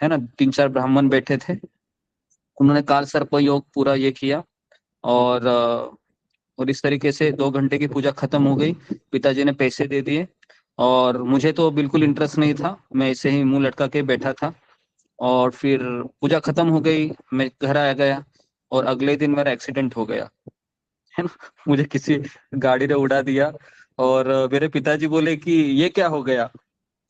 है ना, 3-4 ब्राह्मण बैठे थे, उन्होंने काल सर्प योग पूरा ये किया। और इस तरीके से 2 घंटे की पूजा खत्म हो गई। पिताजी ने पैसे दे दिए, और मुझे तो बिल्कुल इंटरेस्ट नहीं था, मैं ऐसे ही मुंह लटका के बैठा था। और फिर पूजा खत्म हो गई, मैं घर आ गया, और अगले दिन मेरा एक्सीडेंट हो गया, है ना, मुझे किसी गाड़ी ने उड़ा दिया। और मेरे पिताजी बोले कि ये क्या हो गया,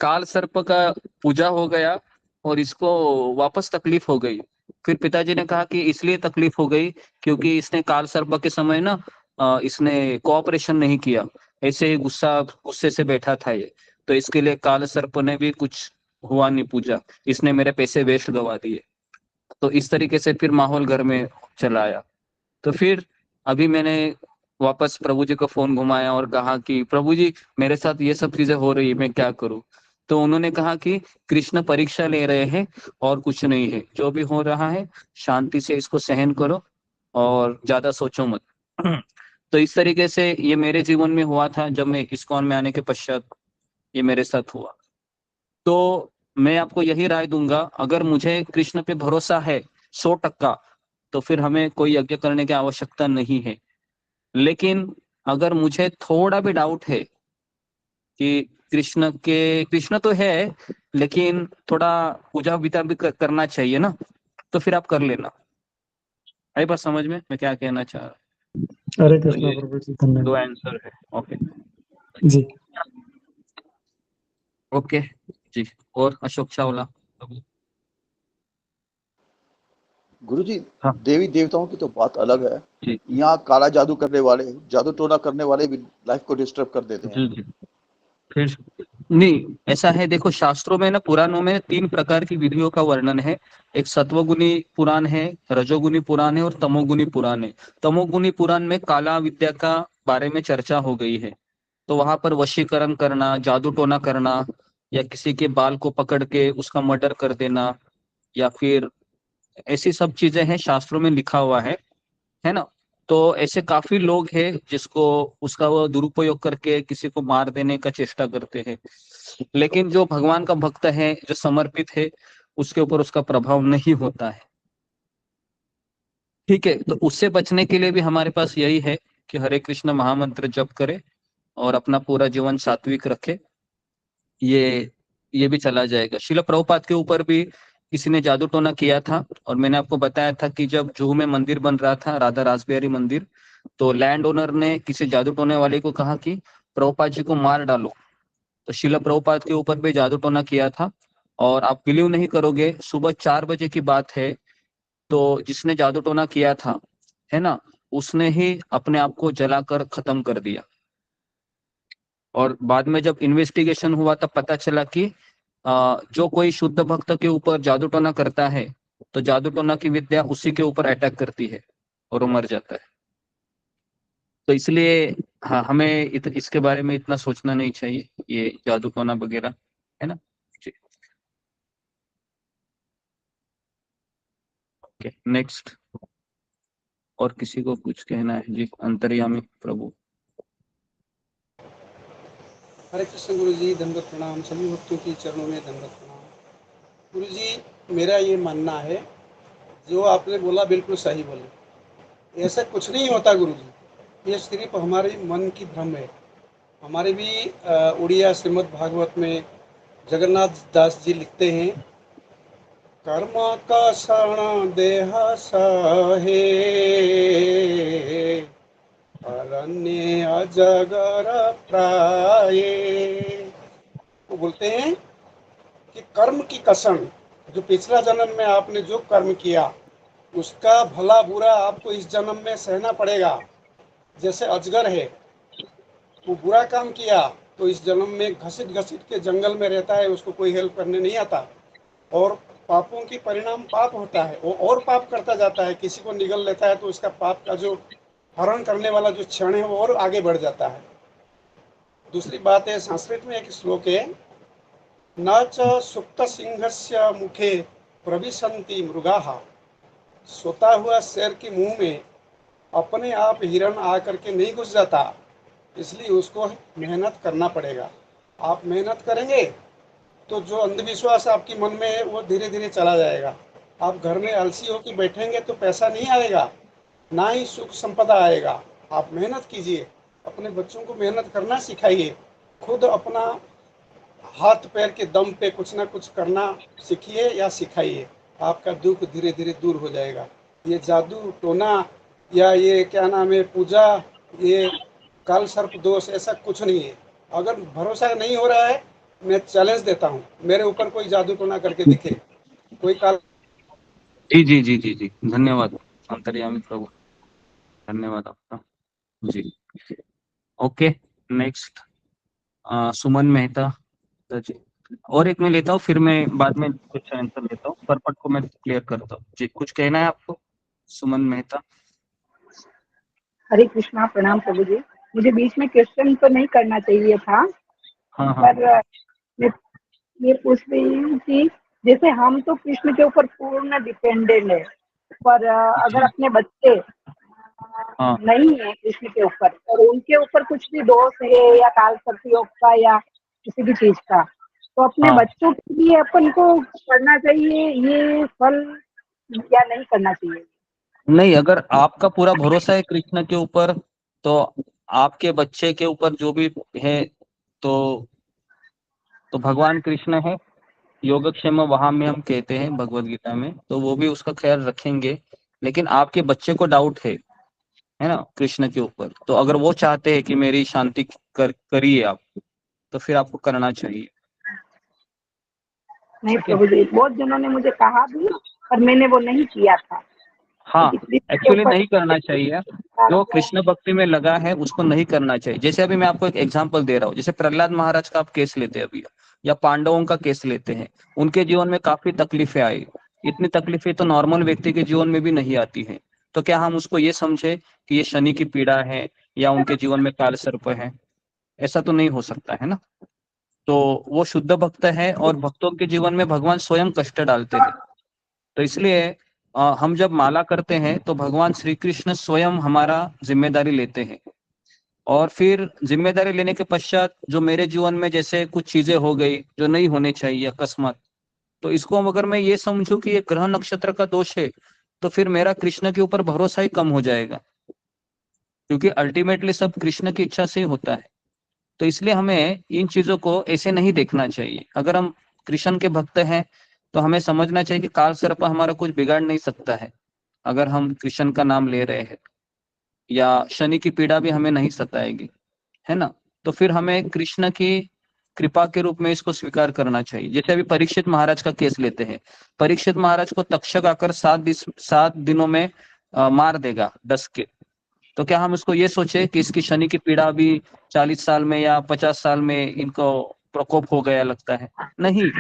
काल सर्प का पूजा हो गया और इसको वापस तकलीफ हो गई। फिर पिताजी ने कहा कि इसलिए तकलीफ हो गई क्योंकि इसने काल सर्प के समय ना इसने कोऑपरेशन नहीं किया, ऐसे ही गुस्से से बैठा था ये, तो इसके लिए काल सर्प ने भी कुछ हुआ नहीं पूजा, इसने मेरे पैसे वेस्ट गवा दिए। तो इस तरीके से फिर माहौल घर में चला आया। तो फिर अभी मैंने वापस प्रभु जी को फोन घुमाया और कहा कि प्रभु जी मेरे साथ ये सब चीजें हो रही है, मैं क्या करूं। तो उन्होंने कहा कि कृष्ण परीक्षा ले रहे हैं और कुछ नहीं है, जो भी हो रहा है शांति से इसको सहन करो और ज्यादा सोचो मत। तो इस तरीके से ये मेरे जीवन में हुआ था जब मैं इस्कॉन में आने के पश्चात ये मेरे साथ हुआ। तो मैं आपको यही राय दूंगा, अगर मुझे कृष्ण पे भरोसा है 100%, तो फिर हमें कोई यज्ञ करने की आवश्यकता नहीं है। लेकिन अगर मुझे थोड़ा भी डाउट है कि कृष्ण तो है लेकिन थोड़ा पूजा विधा भी करना चाहिए ना, तो फिर आप कर लेना। आई बात समझ में मैं क्या कहना चाह रहा हूँ? हरे तो कृष्णा ये प्रभु जी, दो धन्यवाद आंसर है। ओके जी। ओके जी। और अशोक चावला। गुरुजी, हाँ। देवी देवताओं की तो बात अलग है। जी यहाँ काला जादू करने वाले, जादू टोना करने वाले भी लाइफ को डिस्टर्ब कर देते हैं। जी। फिर नहीं, ऐसा है, देखो शास्त्रों में ना, पुराणों में 3 प्रकार की विधियों का वर्णन है। एक सत्वगुणी पुराण है, रजोगुणी पुराण है और तमोगुणी पुराण है। तमोगुणी पुराण में काला विद्या का बारे में चर्चा हो गई है। तो वहां पर वशीकरण करना, जादू टोना करना, या किसी के बाल को पकड़ के उसका मर्डर कर देना, या फिर ऐसी सब चीजें हैं, शास्त्रों में लिखा हुआ है ना। तो ऐसे काफी लोग हैं जिसको उसका वो दुरुपयोग करके किसी को मार देने का चेष्टा करते हैं। लेकिन जो भगवान का भक्त है, जो समर्पित है, उसके ऊपर उसका प्रभाव नहीं होता है। ठीक है, तो उससे बचने के लिए भी हमारे पास यही है कि हरे कृष्ण महामंत्र जप करे और अपना पूरा जीवन सात्विक रखे। ये भी चला जाएगा। शिला प्रभुपाद के ऊपर भी किसी ने जादू टोना किया था, और मैंने आपको बताया था कि जब जुहू में मंदिर बन रहा था, राधा रासबिहारी मंदिर, तो लैंड ओनर ने किसी जादू टोने वाले को कहा कि प्रभुपाद जी को मार डालो। तो शिला प्रभुपाद के ऊपर भी जादू टोना किया था। और आप बिलीव नहीं करोगे, सुबह 4 बजे की बात है, तो जिसने जादू टोना किया था, है ना, उसने ही अपने आप को जलाकर खत्म कर दिया। और बाद में जब इन्वेस्टिगेशन हुआ तब पता चला कि जो कोई शुद्ध भक्त के ऊपर जादू टोना करता है, तो जादू टोना की विद्या उसी के ऊपर अटैक करती है और वो मर जाता है। तो इसलिए हाँ, हमें इसके बारे में इतना सोचना नहीं चाहिए, ये जादू टोना वगैरह, है ना जी। Okay next. और किसी को कुछ कहना है जी? अंतर्यामी प्रभु। हरे कृष्ण गुरु जी, दंडवत प्रणाम। सभी भक्तों की चरणों में दंडवत प्रणाम। गुरु जी, मेरा ये मानना है, जो आपने बोला बिल्कुल सही बोले। ऐसा कुछ नहीं होता गुरु जी, ये सिर्फ हमारे मन की भ्रम है। हमारे भी उड़िया श्रीमद् भागवत में जगन्नाथ दास जी लिखते हैं, कर्म कषण देह सहे अरण्य अजगर प्राये। वो बोलते हैं कि कर्म की कसम, जो पिछला जन्म में आपने जो कर्म किया उसका भला बुरा आपको इस जन्म में सहना पड़ेगा। जैसे अजगर है, वो बुरा काम किया तो इस जन्म में घसीट घसीट के जंगल में रहता है, उसको कोई हेल्प करने नहीं आता। और पापों की परिणाम पाप होता है, वो और पाप करता जाता है, किसी को निगल लेता है तो उसका पाप का जो हरण करने वाला जो क्षण है वो और आगे बढ़ जाता है। दूसरी बात है, संस्कृत में एक श्लोक है, न च सुप्त सिंहस्य मुखे प्रविशन्ति मृगाः। सोता हुआ शेर के मुंह में अपने आप हिरण आकर के नहीं घुस जाता, इसलिए उसको मेहनत करना पड़ेगा। आप मेहनत करेंगे तो जो अंधविश्वास आपके मन में है वो धीरे धीरे चला जाएगा। आप घर में आलसी होकर बैठेंगे तो पैसा नहीं आएगा, ना ही सुख संपदा आएगा। आप मेहनत कीजिए, अपने बच्चों को मेहनत करना सिखाइए, खुद अपना हाथ पैर के दम पे कुछ ना कुछ करना सीखिए या सिखाइए, आपका दुख धीरे धीरे दूर हो जाएगा। ये जादू टोना या ये क्या नाम है पूजा, ये काल सर्प दोष, ऐसा कुछ नहीं है। अगर भरोसा नहीं हो रहा है, मैं चैलेंज देता हूँ, मेरे ऊपर कोई जादू टोना करके दिखे, कोई काल। जी जी जी जी जी, धन्यवाद अंतर्यामी प्रभु, धन्यवाद आपका जी। ओके नेक्स्ट, सुमन मेहता जी। और एक मैं लेता हूँ, फिर मैं बाद में कुछ आंसर लेता हूँ, पर्पट को मैं क्लियर करता हूँ जी। कुछ कहना है आपको सुमन मेहता? हरे कृष्णा, प्रणाम प्रभु जी। मुझे बीच में क्वेश्चन तो नहीं करना चाहिए था, हाँ हाँ पर मैं ये पूछ रही हूँ कि जैसे हम तो कृष्ण के ऊपर पूर्ण डिपेंडेंट है, पर अगर जी अपने बच्चे हाँ नहीं है कृष्ण के ऊपर और उनके ऊपर कुछ भी दोष है या काल सर्पयोग का या किसी भी चीज का, तो अपने हाँ बच्चों के लिए अपन को करना चाहिए ये फल या नहीं करना चाहिए? नहीं, अगर आपका पूरा भरोसा है कृष्ण के ऊपर तो आपके बच्चे के ऊपर जो भी है तो भगवान कृष्ण है, योगक्षेम वहां में हम कहते हैं भगवत गीता में, तो वो भी उसका ख्याल रखेंगे। लेकिन आपके बच्चे को डाउट है ना कृष्ण के ऊपर, तो अगर वो चाहते हैं कि मेरी शांति करिए आप, तो फिर आपको करना चाहिए। नहीं ठीक है। प्रभु जी, बहुत जनों ने मुझे कहा भी, पर मैंने वो नहीं किया था। हाँ, कृष्ण के एक्चुअली ऊपर नहीं करना चाहिए। जो कृष्ण भक्ति में लगा है उसको नहीं करना चाहिए। जैसे अभी मैं आपको एक एग्जांपल दे रहा हूँ, जैसे प्रहलाद महाराज का आप केस लेते हैं अभी, या पांडवों का केस लेते हैं, उनके जीवन में काफी तकलीफें आई। इतनी तकलीफें तो नॉर्मल व्यक्ति के जीवन में भी नहीं आती है। तो क्या हम उसको ये समझे कि ये शनि की पीड़ा है या उनके जीवन में काल सर्प है? ऐसा तो नहीं हो सकता है ना। तो वो शुद्ध भक्त है और भक्तों के जीवन में भगवान स्वयं कष्ट डालते हैं। तो इसलिए हम जब माला करते हैं तो भगवान श्री कृष्ण स्वयं हमारा जिम्मेदारी लेते हैं। और फिर जिम्मेदारी लेने के पश्चात जो मेरे जीवन में जैसे कुछ चीजें हो गई जो नहीं होने चाहिए अकस्मात, तो इसको अगर मैं ये समझूं कि ये ग्रह नक्षत्र का दोष है, तो फिर मेरा कृष्ण के ऊपर भरोसा ही कम हो जाएगा, क्योंकि अल्टीमेटली सब कृष्ण की इच्छा से ही होता है। तो इसलिए हमें इन चीजों को ऐसे नहीं देखना चाहिए। अगर हम कृष्ण के भक्त हैं तो हमें समझना चाहिए कि काल सर्प हमारा कुछ बिगाड़ नहीं सकता है अगर हम कृष्ण का नाम ले रहे हैं, या शनि की पीड़ा भी हमें नहीं सताएगी, है ना। तो फिर हमें कृष्ण की कृपा के रूप में इसको स्वीकार करना चाहिए। जैसे अभी परीक्षित महाराज का केस लेते हैं, परीक्षित महाराज को तक्षक आकर 7 दिनों में मार देगा 10 के। तो क्या हम इसको ये सोचे कि इसकी शनि की पीड़ा भी 40 साल में या 50 साल में इनको प्रकोप हो गया लगता है? नहीं,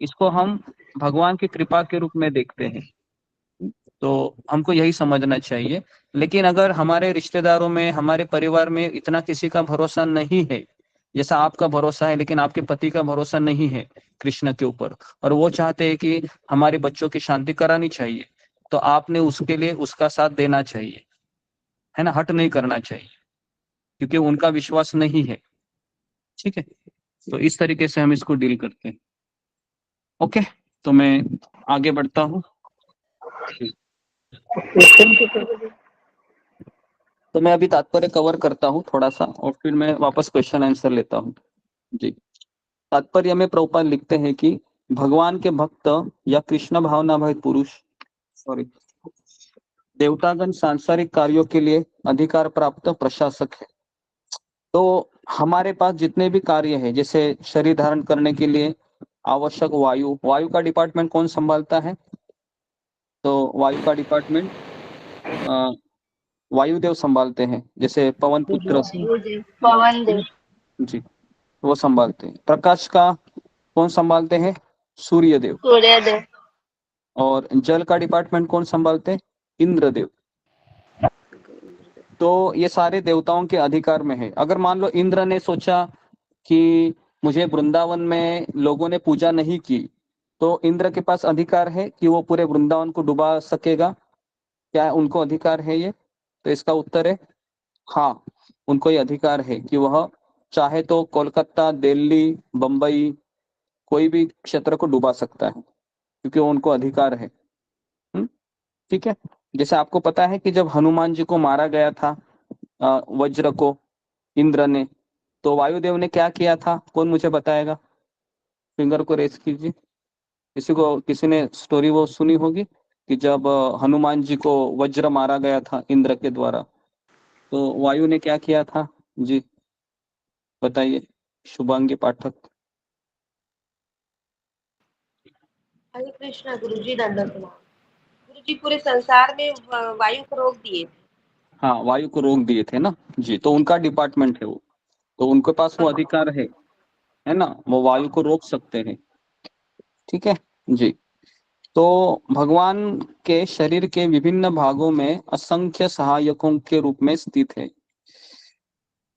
इसको हम भगवान की कृपा के रूप में देखते हैं। तो हमको यही समझना चाहिए। लेकिन अगर हमारे रिश्तेदारों में, हमारे परिवार में इतना किसी का भरोसा नहीं है जैसा आपका भरोसा है, लेकिन आपके पति का भरोसा नहीं है कृष्ण के ऊपर, और वो चाहते हैं कि हमारे बच्चों की शांति करानी चाहिए, तो आपने उसके लिए उसका साथ देना चाहिए, है ना। हट नहीं करना चाहिए, क्योंकि उनका विश्वास नहीं है। ठीक है, तो इस तरीके से हम इसको डील करते हैं। ओके, तो मैं आगे बढ़ता हूँ। तो मैं अभी तात्पर्य कवर करता हूँ थोड़ा सा, और फिर मैं वापस क्वेश्चन आंसर लेता हूँ। जी, तात्पर्य में प्रभुपाद लिखते हैं कि भगवान के भक्त या कृष्ण भावना भय पुरुष, देवतागण सांसारिक कार्यों के लिए अधिकार प्राप्त प्रशासक है। तो हमारे पास जितने भी कार्य है, जैसे शरीर धारण करने के लिए आवश्यक वायु, वायु का डिपार्टमेंट कौन संभालता है? तो वायु का डिपार्टमेंट वायुदेव संभालते हैं। जैसे पवन पुत्र पवन देव। जी, वो संभालते हैं। प्रकाश का कौन संभालते हैं? सूर्य देव। सूर्य देव। और जल का डिपार्टमेंट कौन संभालते हैं? इंद्रदेव। तो ये सारे देवताओं के अधिकार में है। अगर मान लो इंद्र ने सोचा कि मुझे वृंदावन में लोगों ने पूजा नहीं की, तो इंद्र के पास अधिकार है कि वो पूरे वृंदावन को डुबा सकेगा? क्या उनको अधिकार है ये? तो इसका उत्तर है हाँ, उनको ये अधिकार है कि वह चाहे तो कोलकाता, दिल्ली, बंबई, कोई भी क्षेत्र को डुबा सकता है, क्योंकि उनको अधिकार है। ठीक है। जैसे आपको पता है कि जब हनुमान जी को मारा गया था वज्र को इंद्र ने, तो वायुदेव ने क्या किया था? कौन मुझे बताएगा? फिंगर को रेस कीजिए। किसी ने स्टोरी वो सुनी होगी कि जब हनुमान जी को वज्र मारा गया था इंद्र के द्वारा, तो वायु ने क्या किया था? जी बताइए, शुभांगी पाठक। हरे कृष्णा गुरुजी, दंडवत प्रणाम। गुरुजी पूरे संसार में वायु को रोक दिए थे। हाँ, वायु को रोक दिए थे ना जी, तो उनका डिपार्टमेंट है वो, तो उनके पास वो अधिकार है ना, वो वायु को रोक सकते हैं। ठीक है जी। तो भगवान के शरीर के विभिन्न भागों में असंख्य सहायकों के रूप में स्थित है।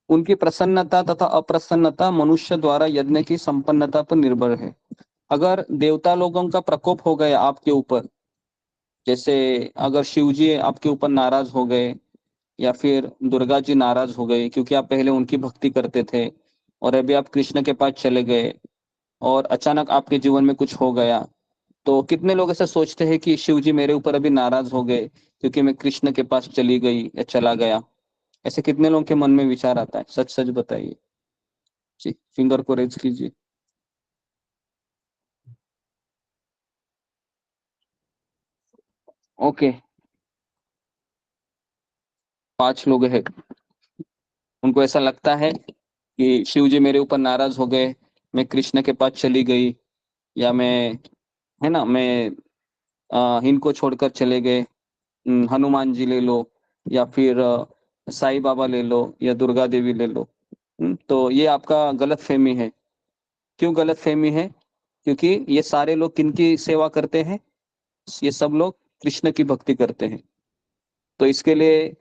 उनकी प्रसन्नता तथा अप्रसन्नता मनुष्य द्वारा यज्ञ की संपन्नता पर निर्भर है। अगर देवता लोगों का प्रकोप हो गया आपके ऊपर, जैसे अगर शिव जी आपके ऊपर नाराज हो गए या फिर दुर्गा जी नाराज हो गई क्योंकि आप पहले उनकी भक्ति करते थे और अभी आप कृष्ण के पास चले गए और अचानक आपके जीवन में कुछ हो गया, तो कितने लोग ऐसा सोचते हैं कि शिव जी मेरे ऊपर अभी नाराज हो गए क्योंकि मैं कृष्ण के पास चली गई या चला गया। ऐसे कितने लोगों के मन में विचार आता है? सच सच बताइए जी, फिंगर को रेज कीजिए। ओके, 5 लोग हैं। उनको ऐसा लगता है कि शिव जी मेरे ऊपर नाराज हो गए, मैं कृष्ण के पास चली गई, या मैं, है ना, मैं इनको छोड़कर चले गए। हनुमान जी ले लो या फिर साईं बाबा ले लो या दुर्गा देवी ले लो। तो ये आपका गलत फहमी है। क्यों गलत फहमी है? क्योंकि ये सारे लोग किनकी सेवा करते हैं? ये सब लोग कृष्ण की भक्ति करते हैं। तो इसके लिए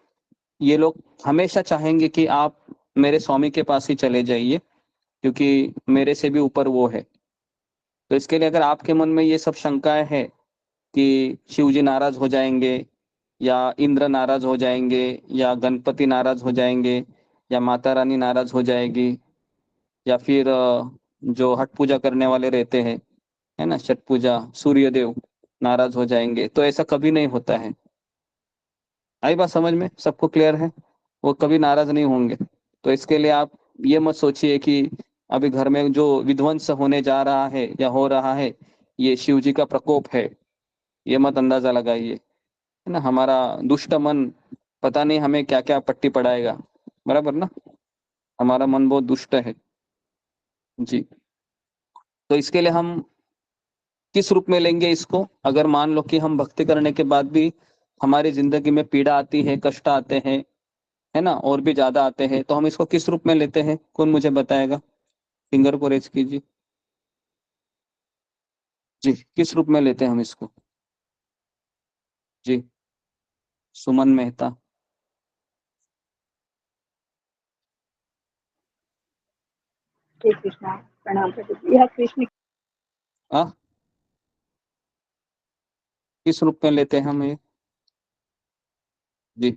ये लोग हमेशा चाहेंगे कि आप मेरे स्वामी के पास ही चले जाइए क्योंकि मेरे से भी ऊपर वो है। तो इसके लिए अगर आपके मन में ये सब शंकाएं हैं कि शिव जी नाराज हो जाएंगे या इंद्र नाराज हो जाएंगे या गणपति नाराज हो जाएंगे या माता रानी नाराज हो जाएगी या फिर जो हट पूजा करने वाले रहते हैं, है ना, छठ पूजा, सूर्यदेव नाराज हो जाएंगे, तो ऐसा कभी नहीं होता है। आई बात समझ में? सबको क्लियर है? वो कभी नाराज नहीं होंगे। तो इसके लिए आप ये मत सोचिए कि अभी घर में जो विध्वंस होने जा रहा है या हो रहा है ये शिव जी का प्रकोप है, ये मत अंदाजा लगाइए, है ना। हमारा दुष्ट मन पता नहीं हमें क्या क्या पट्टी पड़ाएगा, बराबर ना। हमारा मन बहुत दुष्ट है जी। तो इसके लिए हम किस रूप में लेंगे इसको? अगर मान लो कि हम भक्ति करने के बाद भी हमारी जिंदगी में पीड़ा आती है, कष्ट आते हैं, है ना, और भी ज्यादा आते हैं, तो हम इसको किस रूप में लेते हैं? कौन मुझे बताएगा? फिंगर को रेज कीजिए जी। किस रूप में लेते हैं हम इसको? जी, सुमन मेहता। श्री कृष्णा, प्रणाम प्रभु जी। यह कृष्ण आ? किस रूप में लेते हैं हम ये? जी,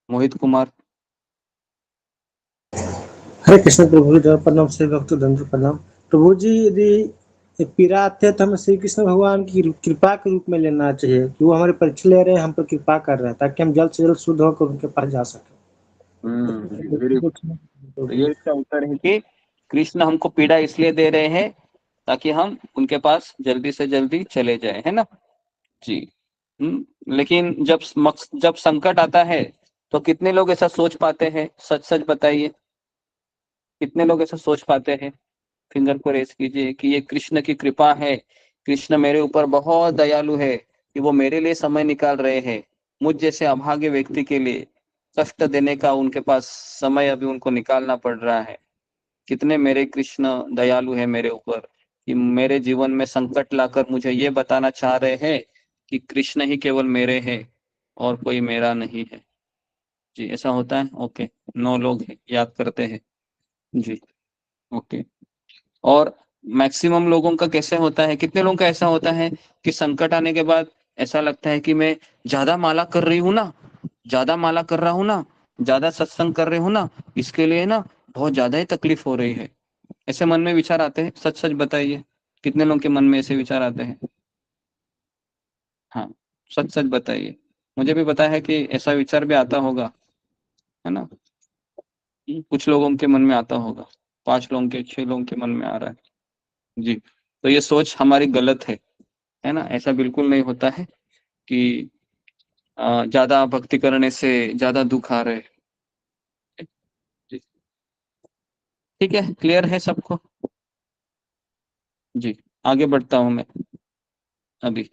मोहित कुमार। हरे कृष्ण प्रभु जी, प्रणाम से भक्त दंड प्रणाम। प्रभु जी, यदि पीड़ा आते हैं तो हमें श्री कृष्ण भगवान की कृपा के रूप में लेना चाहिए कि वो हमारी परीक्षा ले रहे हैं, हम पर कृपा कर रहे हैं ताकि हम जल्द से जल्द शुद्ध होकर उनके पास जा सकें। तो ये इसका उत्तर है कि कृष्ण हमको पीड़ा इसलिए दे रहे हैं ताकि हम उनके पास जल्दी से जल्दी चले जाए, है ना जी। लेकिन जब संकट आता है तो कितने लोग ऐसा सोच पाते हैं? सच सच बताइए, कितने लोग ऐसा सोच पाते हैं? फिंगर को रेस कीजिए कि ये कृष्ण की कृपा है, कृष्ण मेरे ऊपर बहुत दयालु है कि वो मेरे लिए समय निकाल रहे हैं। मुझ जैसे अभागे व्यक्ति के लिए कष्ट देने का उनके पास समय अभी उनको निकालना पड़ रहा है। कितने मेरे कृष्ण दयालु है मेरे ऊपर कि मेरे जीवन में संकट लाकर मुझे ये बताना चाह रहे हैं कि कृष्ण ही केवल मेरे हैं और कोई मेरा नहीं है जी। ऐसा होता है? ओके, 9 लोग हैं, याद करते हैं जी। ओके, और मैक्सिमम लोगों का कैसे होता है? कितने लोगों का ऐसा होता है कि संकट आने के बाद ऐसा लगता है कि मैं ज्यादा माला कर रही हूँ ना, ज्यादा माला कर रहा हूँ ना, ज्यादा सत्संग कर रही हूँ ना, इसके लिए ना बहुत ज्यादा ही तकलीफ हो रही है। ऐसे मन में विचार आते हैं? सच सच बताइए, कितने लोगों के मन में ऐसे विचार आते हैं? हाँ, सच सच बताइए। मुझे भी पता है कि ऐसा विचार भी आता होगा, है ना। कुछ लोगों के मन में आता होगा, 5 लोगों के, 6 लोगों के मन में आ रहा है जी। तो ये सोच हमारी गलत है ना। ऐसा बिल्कुल नहीं होता है कि ज्यादा भक्ति करने से ज्यादा दुख आ रहे जी। ठीक है, क्लियर है सबको जी? आगे बढ़ता हूं मैं अभी।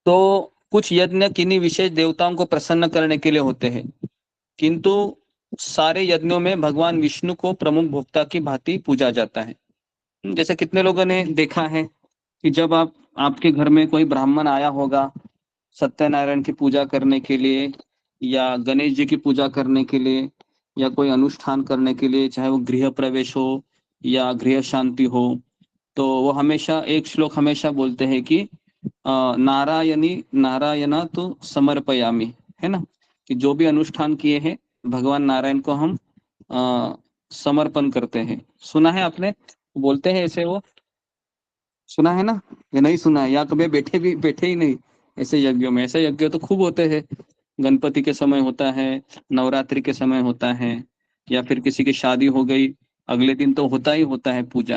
तो कुछ यज्ञ किन्हीं विशेष देवताओं को प्रसन्न करने के लिए होते हैं, किंतु सारे यज्ञों में भगवान विष्णु को प्रमुख भोक्ता की भांति पूजा जाता है। जैसे कितने लोगों ने देखा है कि जब आप आपके घर में कोई ब्राह्मण आया होगा सत्यनारायण की पूजा करने के लिए या गणेश जी की पूजा करने के लिए या कोई अनुष्ठान करने के लिए, चाहे वो गृह प्रवेश हो या गृह शांति हो, तो वो हमेशा एक श्लोक हमेशा बोलते हैं कि नारायणी नारायणा तो समर्पयामि, है ना, कि जो भी अनुष्ठान किए हैं भगवान नारायण को हम समर्पण करते हैं। सुना है आपने, बोलते हैं ऐसे, वो सुना है ना, या नहीं सुना है, या कभी बैठे ही नहीं ऐसे यज्ञों में? ऐसे यज्ञ तो खूब होते हैं, गणपति के समय होता है, नवरात्रि के समय होता है, या फिर किसी की शादी हो गई अगले दिन तो होता ही होता है पूजा।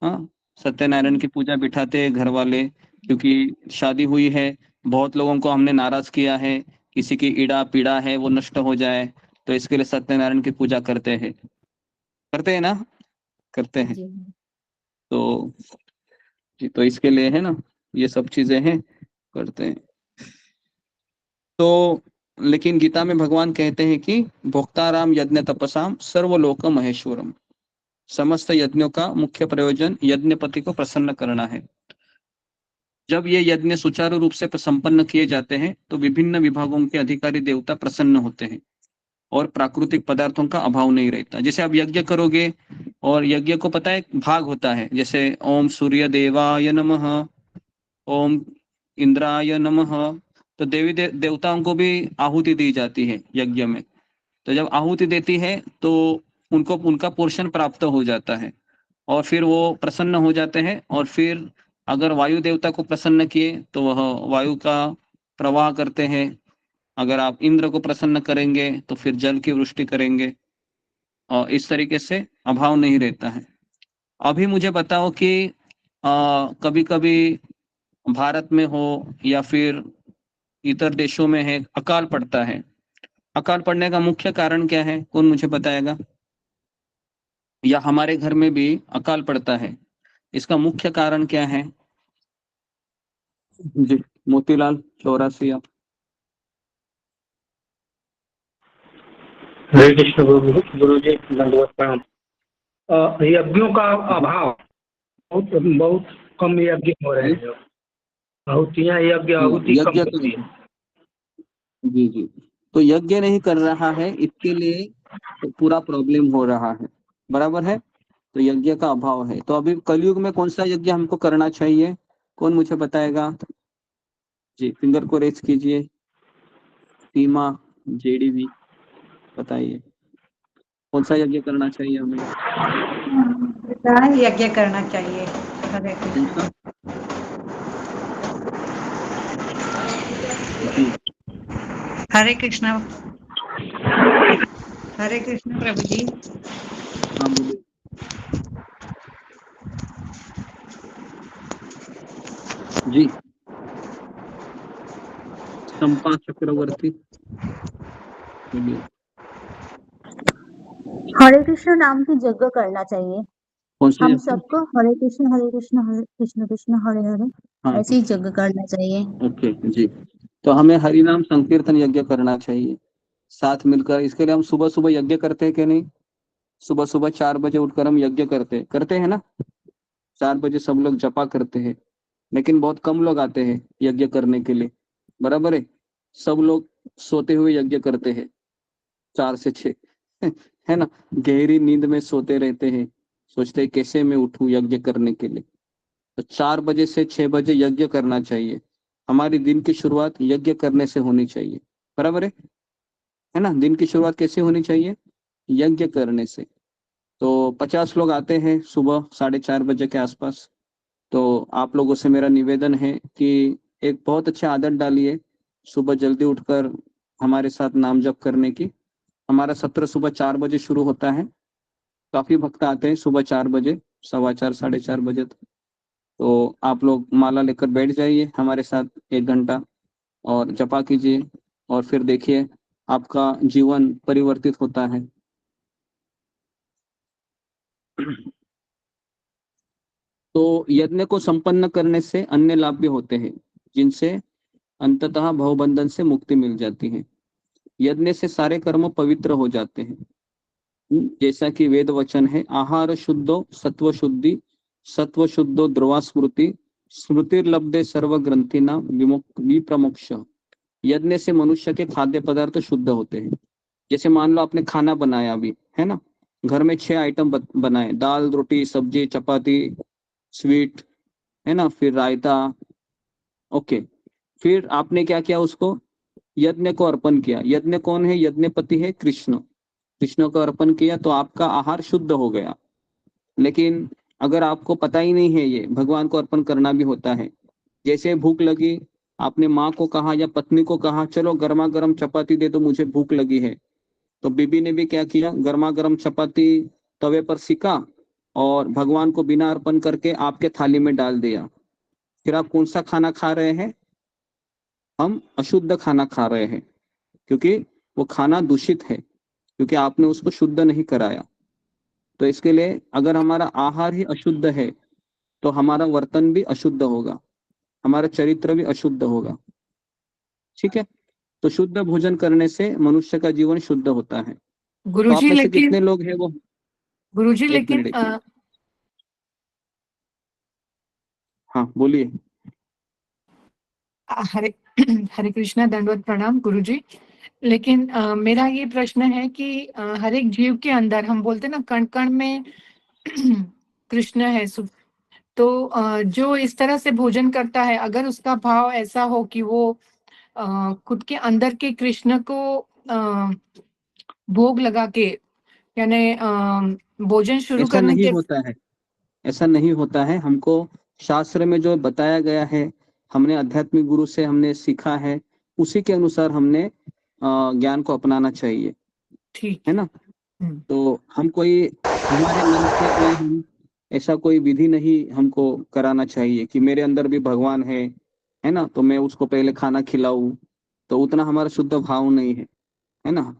हाँ, सत्यनारायण की पूजा बिठाते हैं घर वाले, क्योंकि शादी हुई है, बहुत लोगों को हमने नाराज किया है, किसी की इड़ा पीड़ा है वो नष्ट हो जाए, तो इसके लिए सत्यनारायण की पूजा करते हैं ना, करते हैं। तो जी, तो इसके लिए है ना, ये सब चीजें हैं, करते हैं। तो लेकिन गीता में भगवान कहते हैं कि भोक्ताराम यज्ञ तपसाम सर्वलोक महेश्वरम, समस्त यज्ञों का मुख्य प्रयोजन यज्ञपति को प्रसन्न करना है। जब ये यज्ञ सुचारू रूप से संपन्न किए जाते हैं तो विभिन्न विभागों के अधिकारी देवता प्रसन्न होते हैं और प्राकृतिक पदार्थों का अभाव नहीं रहता। जैसे आप यज्ञ करोगे और यज्ञ को पता है भाग होता है, जैसे ओम सूर्य देवाय नमः, ओम इंद्राय नमः, तो देवी देवताओं को भी आहुति दी जाती है यज्ञ में। तो जब आहुति देती है तो उनको उनका पोर्शन प्राप्त हो जाता है और फिर वो प्रसन्न हो जाते हैं, और फिर अगर वायु देवता को प्रसन्न किए तो वह वायु का प्रवाह करते हैं, अगर आप इंद्र को प्रसन्न करेंगे तो फिर जल की वृष्टि करेंगे, और इस तरीके से अभाव नहीं रहता है। अभी मुझे बताओ कि कभी कभी भारत में हो या फिर इतर देशों में है, अकाल पड़ता है। अकाल पड़ने का मुख्य कारण क्या है, कौन मुझे बताएगा? या हमारे घर में भी अकाल पड़ता है, इसका मुख्य कारण क्या है? जी, मोतीलाल 84 आप। हरे कृष्ण गुरु जी, दंडवत प्रणाम। यज्ञों का अभाव, बहुत कम यज्ञ हो रहे हैं, आहुतियां यज्ञ आहुति कम होती है। जी जी, तो यज्ञ नहीं कर रहा है, इसके लिए तो पूरा प्रॉब्लम हो रहा है, बराबर है। तो यज्ञ का अभाव है। तो अभी कलयुग में कौन सा यज्ञ हमको करना चाहिए, कौन मुझे बताएगा? जी, फिंगर को रेज कीजिए। सीमा जेडीवी बताइए, कौन सा यज्ञ करना चाहिए हमें? यज्ञ करना चाहिए। हरे कृष्ण। हरे कृष्ण, हरे कृष्ण प्रभु जी। हाँ बोलिए। जी, संपा चक्रवर्ती बोलिए। हरे कृष्ण नाम की यज्ञ करना चाहिए। कौन सा हम यज्ञ? सबको हरे कृष्ण हरे कृष्ण कृष्ण हरे हरे हाँ, ऐसे ही यज्ञ करना चाहिए। ओके जी। तो हमें हरि नाम संकीर्तन यज्ञ करना चाहिए साथ मिलकर। इसके लिए हम सुबह सुबह यज्ञ करते हैं कि नहीं? सुबह सुबह 4 बजे उठकर हम यज्ञ करते हैं ना। 4 बजे सब लोग जपा करते हैं, लेकिन बहुत कम लोग आते हैं यज्ञ करने के लिए, बराबर है। सब लोग सोते हुए यज्ञ करते हैं 4 से 6 है ना, गहरी नींद में सोते रहते हैं, सोचते हैं कैसे मैं उठूं यज्ञ करने के लिए। तो 4 बजे से 6 बजे यज्ञ करना चाहिए। हमारी दिन की शुरुआत यज्ञ करने से होनी चाहिए, बराबर है ना। दिन की शुरुआत कैसे होनी चाहिए? यज्ञ करने से। तो 50 लोग आते हैं सुबह 4:30 बजे के आसपास। तो आप लोगों से मेरा निवेदन है कि एक बहुत अच्छा आदत डालिए, सुबह जल्दी उठकर हमारे साथ नाम जप करने की। हमारा सत्र सुबह 4 बजे शुरू होता है। काफी भक्त आते हैं सुबह 4 बजे, 4:15 4:30 बजे तक। तो आप लोग माला लेकर बैठ जाइए हमारे साथ 1 घंटा और जपा कीजिए, और फिर देखिए आपका जीवन परिवर्तित होता है। तो यज्ञ को संपन्न करने से अन्य लाभ भी होते हैं, जिनसे अंततः भवबंधन से मुक्ति मिल जाती है। यज्ञ से सारे कर्म पवित्र हो जाते हैं। जैसा कि वेद वचन है, आहार शुद्धो सत्व शुद्धि, सत्व शुद्धो ध्रुवा स्मृति, स्मृतिर्लब्धे सर्व ग्रंथिना विप्रमोक्ष। यज्ञ से मनुष्य के खाद्य पदार्थ शुद्ध होते हैं। जैसे मान लो आपने खाना बनाया अभी, है ना, घर में 6 आइटम बनाए, दाल, रोटी, सब्जी, चपाती, स्वीट, है ना, फिर रायता। ओके, फिर आपने क्या किया, उसको यज्ञ को अर्पण किया। यज्ञ कौन है? यज्ञपति है कृष्ण। कृष्ण को अर्पण किया तो आपका आहार शुद्ध हो गया। लेकिन अगर आपको पता ही नहीं है ये भगवान को अर्पण करना भी होता है, जैसे भूख लगी, आपने माँ को कहा या पत्नी को कहा चलो गर्मा गर्म चपाती दे दो, मुझे भूख लगी है, तो बीबी ने भी क्या किया, गर्मा गर्म चपाती तवे पर सिका और भगवान को बिना अर्पण करके आपके थाली में डाल दिया। फिर आप कौन सा खाना खा रहे हैं? हम अशुद्ध खाना खा रहे हैं, क्योंकि वो खाना दूषित है, क्योंकि आपने उसको शुद्ध नहीं कराया। तो इसके लिए अगर हमारा आहार ही अशुद्ध है तो हमारा वर्तन भी अशुद्ध होगा, हमारा चरित्र भी अशुद्ध होगा। ठीक है, तो शुद्ध भोजन करने से मनुष्य का जीवन शुद्ध होता है। तो आप गुरुजी में से लेकिन कितने लोग हैं वो? गुरुजी एक लेकिन मिनट, एक मिनट। हाँ बोलिए। हरे हरे कृष्णा, दंडवत प्रणाम गुरुजी। लेकिन मेरा ये प्रश्न है कि हर एक जीव के अंदर हम बोलते ना कण कण में कृष्ण है। तो जो इस तरह से भोजन करता है, अगर उसका भाव ऐसा हो कि वो खुद के अंदर के कृष्ण को भोग लगा के, यानी भोजन शुरू ऐसा करने नहीं के होता है, ऐसा नहीं होता है। हमको शास्त्र में जो बताया गया है, हमने आध्यात्मिक गुरु से हमने सीखा है, उसी के अनुसार हमने ज्ञान को अपनाना चाहिए, ठीक है ना। तो हम कोई हमारे मन से कोई हम ऐसा कोई विधि नहीं हमको कराना चाहिए कि मेरे अंदर भी भगवान है ना, तो मैं उसको पहले खाना खिलाऊं, तो उतना हमारा शुद्ध भाव नहीं है ना।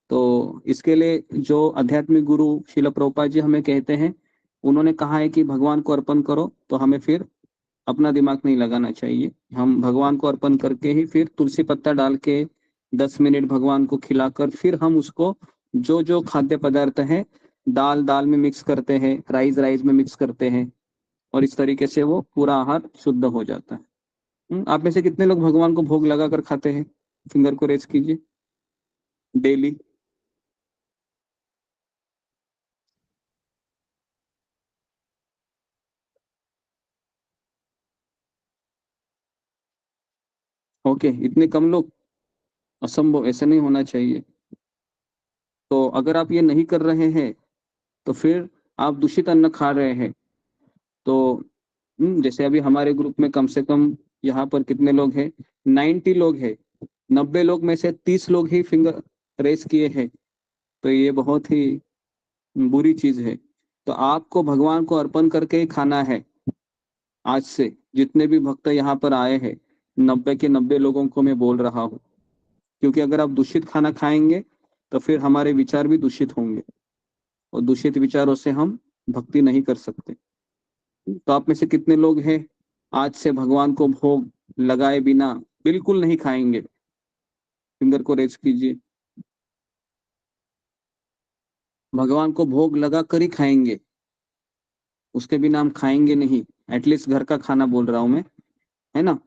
तो इसके लिए जो आध्यात्मिक गुरु श्रील प्रभुपाद जी हमें कहते हैं, उन्होंने कहा है कि भगवान को अर्पण करो, तो हमें फिर अपना दिमाग नहीं लगाना चाहिए। हम भगवान को अर्पण करके ही फिर तुलसी पत्ता डाल के 10 मिनट भगवान को खिलाकर फिर हम उसको जो जो खाद्य पदार्थ है, दाल दाल में मिक्स करते हैं, राइस राइस में मिक्स करते हैं, और इस तरीके से वो पूरा आहार शुद्ध हो जाता है। आप में से कितने लोग भगवान को भोग लगा कर खाते हैं? फिंगर को रेज कीजिए डेली। ओके, इतने कम लोग? असंभव, ऐसा नहीं होना चाहिए। तो अगर आप ये नहीं कर रहे हैं तो फिर आप दूषित अन्न खा रहे हैं। तो जैसे अभी हमारे ग्रुप में कम से कम यहाँ पर कितने लोग हैं? 90 लोग हैं। 90 लोग में से 30 लोग ही फिंगर रेस किए हैं, तो ये बहुत ही बुरी चीज है। तो आपको भगवान को अर्पण करके ही खाना है। आज से जितने भी भक्त यहाँ पर आए हैं, 90 के 90 लोगों को मैं बोल रहा हूँ, क्योंकि अगर आप दूषित खाना खाएंगे तो फिर हमारे विचार भी दूषित होंगे, और दूषित विचारों से हम भक्ति नहीं कर सकते। तो आप में से कितने लोग हैं आज से भगवान को भोग लगाए बिना बिल्कुल नहीं खाएंगे? फिंगर को रेज कीजिए। भगवान को भोग लगा कर ही खाएंगे, उसके बिना हम खाएंगे नहीं। एटलीस्ट घर का खाना बोल रहा हूं मैं, है ना।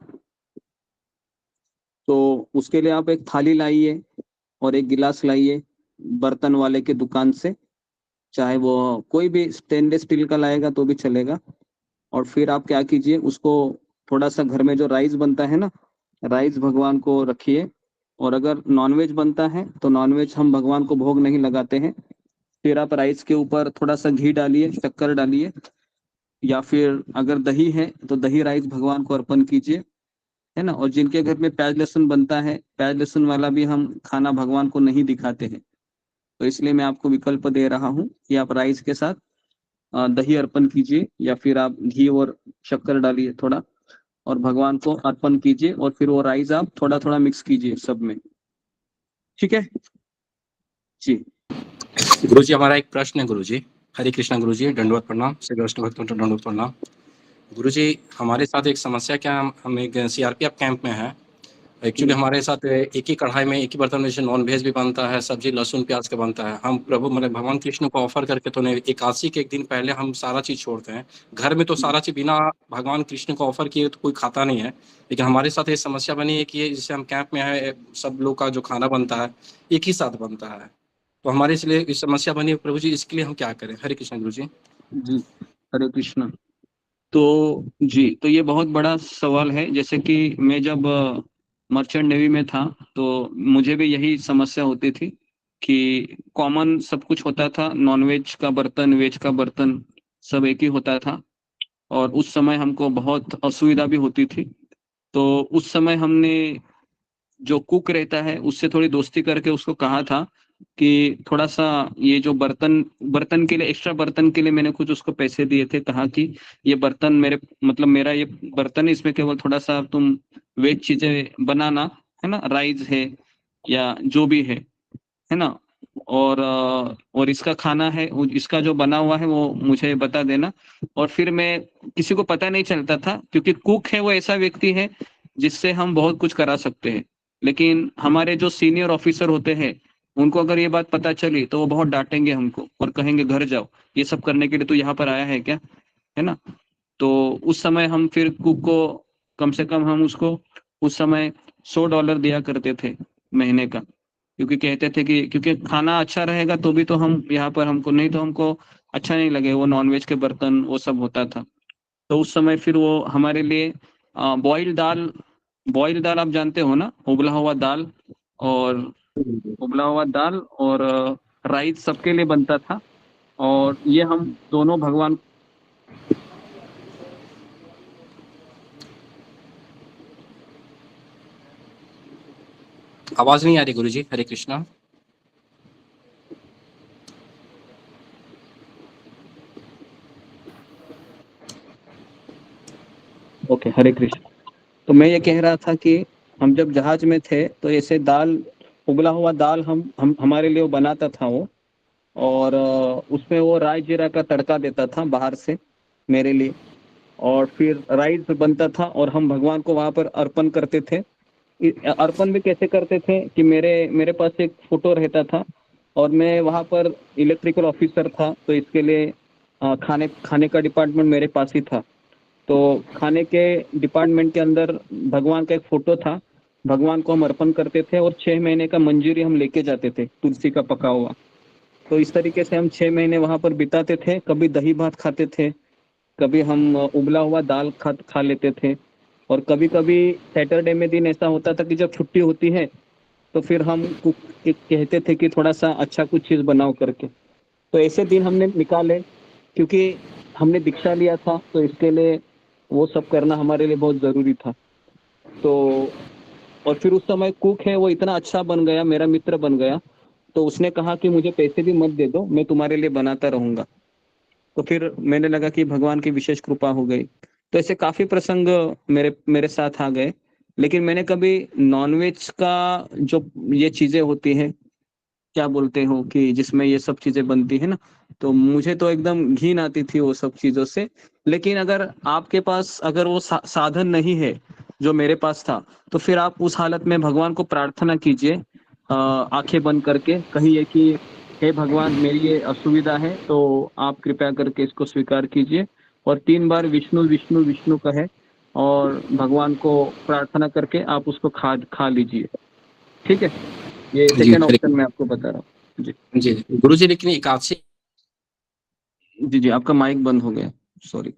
तो उसके लिए आप एक थाली लाइए और एक गिलास लाइए बर्तन वाले के दुकान से, चाहे वो कोई भी स्टेनलेस स्टील का लाएगा तो भी चलेगा। और फिर आप क्या कीजिए, उसको थोड़ा सा घर में जो राइस बनता है ना, राइस भगवान को रखिए। और अगर नॉनवेज बनता है तो नॉनवेज हम भगवान को भोग नहीं लगाते हैं। फिर आप राइस के ऊपर थोड़ा सा घी डालिए, शक्कर डालिए, या फिर अगर दही है तो दही राइस भगवान को अर्पण कीजिए, है ना। और जिनके घर में प्याज लहसुन बनता है, प्याज लहसुन वाला भी हम खाना भगवान को नहीं दिखाते हैं। तो इसलिए मैं आपको विकल्प दे रहा हूँ कि आप राइस के साथ दही अर्पण कीजिए, या फिर आप घी और शक्कर डालिए थोड़ा और भगवान को अर्पण कीजिए, और फिर वो राइस आप थोड़ा थोड़ा मिक्स कीजिए सब में। ठीक है जी। गुरुजी, हमारा एक प्रश्न है गुरुजी। हरे कृष्णा गुरुजी, दंडवत प्रणाम। श्री वैष्णव भक्तों को दंडवत प्रणाम। गुरुजी, हमारे साथ एक समस्या, क्या हम एक सीआरपीएफ कैंप में है, एक्चुअली हमारे साथ एक ही कढ़ाई में एक ही बर्तन में जैसे नॉन वेज भी बनता है, सब्जी लहसुन प्याज का बनता है। हम प्रभु मतलब भगवान कृष्ण को ऑफर करके तो नहीं, एकादशी के एक दिन पहले हम सारा चीज छोड़ते हैं। घर में तो सारा चीज बिना भगवान कृष्ण को ऑफर किए तो कोई खाता नहीं है, लेकिन हमारे साथ ये समस्या बनी है कि ये जैसे हम कैंप में है, सब लोग का जो खाना बनता है एक ही साथ बनता है, तो हमारे इसलिए इस समस्या बनी है। प्रभु जी इसके लिए हम क्या करें? हरे कृष्ण गुरु जी। जी हरे कृष्ण। तो जी, तो ये बहुत बड़ा सवाल है। जैसे कि मैं जब मर्चेंट नेवी में था तो मुझे भी यही समस्या होती थी कि कॉमन सब कुछ होता था, नॉनवेज का बर्तन, वेज का बर्तन सब एक ही होता था, और उस समय हमको बहुत असुविधा भी होती थी। तो उस समय हमने जो कुक रहता है उससे थोड़ी दोस्ती करके उसको कहा था कि थोड़ा सा ये जो बर्तन बर्तन के लिए, एक्स्ट्रा बर्तन के लिए मैंने कुछ उसको पैसे दिए थे। कहा कि ये बर्तन मेरे मतलब मेरा ये बर्तन है, इसमें केवल थोड़ा सा तुम वेज चीजें बनाना, है ना, राइस है या जो भी है ना, और इसका खाना है, इसका जो बना हुआ है वो मुझे बता देना। और फिर मैं, किसी को पता नहीं चलता था क्योंकि कुक है वो ऐसा व्यक्ति है जिससे हम बहुत कुछ करा सकते हैं, लेकिन हमारे जो सीनियर ऑफिसर होते हैं उनको अगर ये बात पता चली तो वो बहुत डांटेंगे हमको और कहेंगे घर जाओ, ये सब करने के लिए तो यहाँ पर आया है क्या, है ना। तो उस समय हम फिर कुक को कम से कम हम उसको उस समय $100 दिया करते थे महीने का, क्योंकि कहते थे कि क्योंकि खाना अच्छा रहेगा तो भी तो हम यहाँ पर, हमको नहीं तो हमको अच्छा नहीं लगे, वो नॉनवेज के बर्तन वो सब होता था। तो उस समय फिर वो हमारे लिए बॉइल्ड दाल आप जानते हो ना, उबला हुआ दाल और राइस सबके लिए बनता था। और ये हम दोनों भगवान आवाज नहीं आ रही गुरु जी। हरे कृष्णा। ओके, हरे कृष्ण। तो मैं ये कह रहा था कि हम जब जहाज में थे तो ऐसे दाल, उबला हुआ दाल हम हमारे लिए वो बनाता था वो, और उसमें वो राई जीरा का तड़का देता था बाहर से मेरे लिए, और फिर राइस बनता था और हम भगवान को वहां पर अर्पण करते थे। अर्पण भी कैसे करते थे कि मेरे पास एक फोटो रहता था और मैं वहां पर इलेक्ट्रिकल ऑफिसर था, तो इसके लिए खाने का डिपार्टमेंट मेरे पास ही था। तो खाने के डिपार्टमेंट के अंदर भगवान का एक फोटो था, भगवान को हम अर्पण करते थे और 6 महीने का मंजूरी हम लेके जाते थे, तुलसी का पका हुआ। तो इस तरीके से हम 6 महीने वहां पर बिताते थे। कभी दही भात खाते थे, कभी हम उबला हुआ दाल खा लेते थे, और कभी कभी सैटरडे में दिन ऐसा होता था कि जब छुट्टी होती है तो फिर हम कुक कहते थे कि थोड़ा सा अच्छा कुछ चीज़ बनाओ करके। तो ऐसे दिन हमने निकाले क्योंकि हमने दीक्षा लिया था, तो इसके लिए वो सब करना हमारे लिए बहुत ज़रूरी था। तो और फिर उस समय कुक है वो इतना अच्छा बन गया, मेरा मित्र बन गया, तो उसने कहा कि मुझे पैसे भी मत दे दो, मैं तुम्हारे लिए बनाता रहूंगा। तो फिर मैंने लगा कि भगवान की विशेष कृपा हो गई। तो ऐसे काफी प्रसंग मेरे साथ आ गए, लेकिन मैंने कभी नॉनवेज का जो ये चीजें होती हैं, क्या बोलते हो कि जिसमें ये सब चीजें बनती है ना, तो मुझे तो एकदम घिन आती थी वो सब चीजों से। लेकिन अगर आपके पास अगर वो साधन नहीं है जो मेरे पास था, तो फिर आप उस हालत में भगवान को प्रार्थना कीजिए, आंखें बंद करके कहिए कि हे भगवान, मेरी ये असुविधा है, तो आप कृपया करके इसको स्वीकार कीजिए, और 3 बार विष्णु विष्णु विष्णु कहे और भगवान को प्रार्थना करके आप उसको खा लीजिए। ठीक है, ये जी, सेकंड हरे ऑप्शन मैं आपको बता रहा हूँ। जी जी गुरु जी, लेकिन एकादशी, जी आपका माइक बंद हो गया, सॉरी।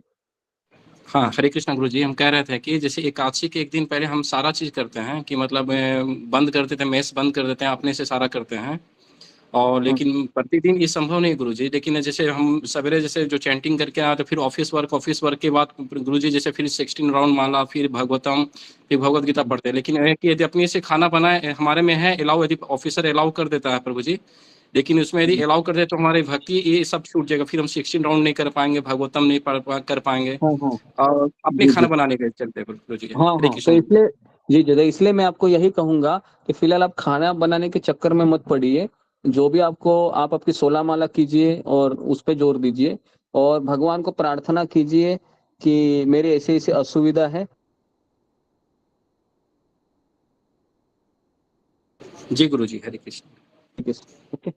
हाँ हरे कृष्णा गुरु जी, हम कह रहे थे कि जैसे एकादशी के एक दिन पहले हम सारा चीज करते हैं कि मतलब बंद कर देते हैं, मेस बंद कर देते हैं, अपने से सारा करते हैं, और लेकिन प्रतिदिन ये संभव नहीं गुरु जी। लेकिन जैसे हम सवेरे जैसे जो चैंटिंग करके आए तो फिर ऑफिस वर्क के बाद गुरु जी जैसे फिर 16 राउंड माला, फिर भागवतम, फिर भगवत गीता पढ़ते हैं। लेकिन है कि यदि अपने से खाना बनाए हमारे में है अलाउ, यदि ऑफिसर अलाउ कर देता है प्रभु जी, लेकिन उसमें यदि अलाउ कर दे तो हमारी भक्ति ये सब छूट जाएगा, फिर हम 16 राउंड नहीं कर पाएंगे, भागवतम नहीं कर पाएंगे, हाँ हाँ और अपने जी खाना जी बनाने के चलते गुरु जी। हाँ हरे हाँ, तो कृष्ण। इसलिए जी जी, इसलिए मैं आपको यही कहूंगा कि फिलहाल आप खाना बनाने के चक्कर में मत पड़िए। जो भी आप आपकी 16 माला कीजिए और उस पर जोर दीजिए, और भगवान को प्रार्थना कीजिए कि मेरे ऐसे ऐसे असुविधा है। जी गुरुजी, हरे कृष्ण। ओके,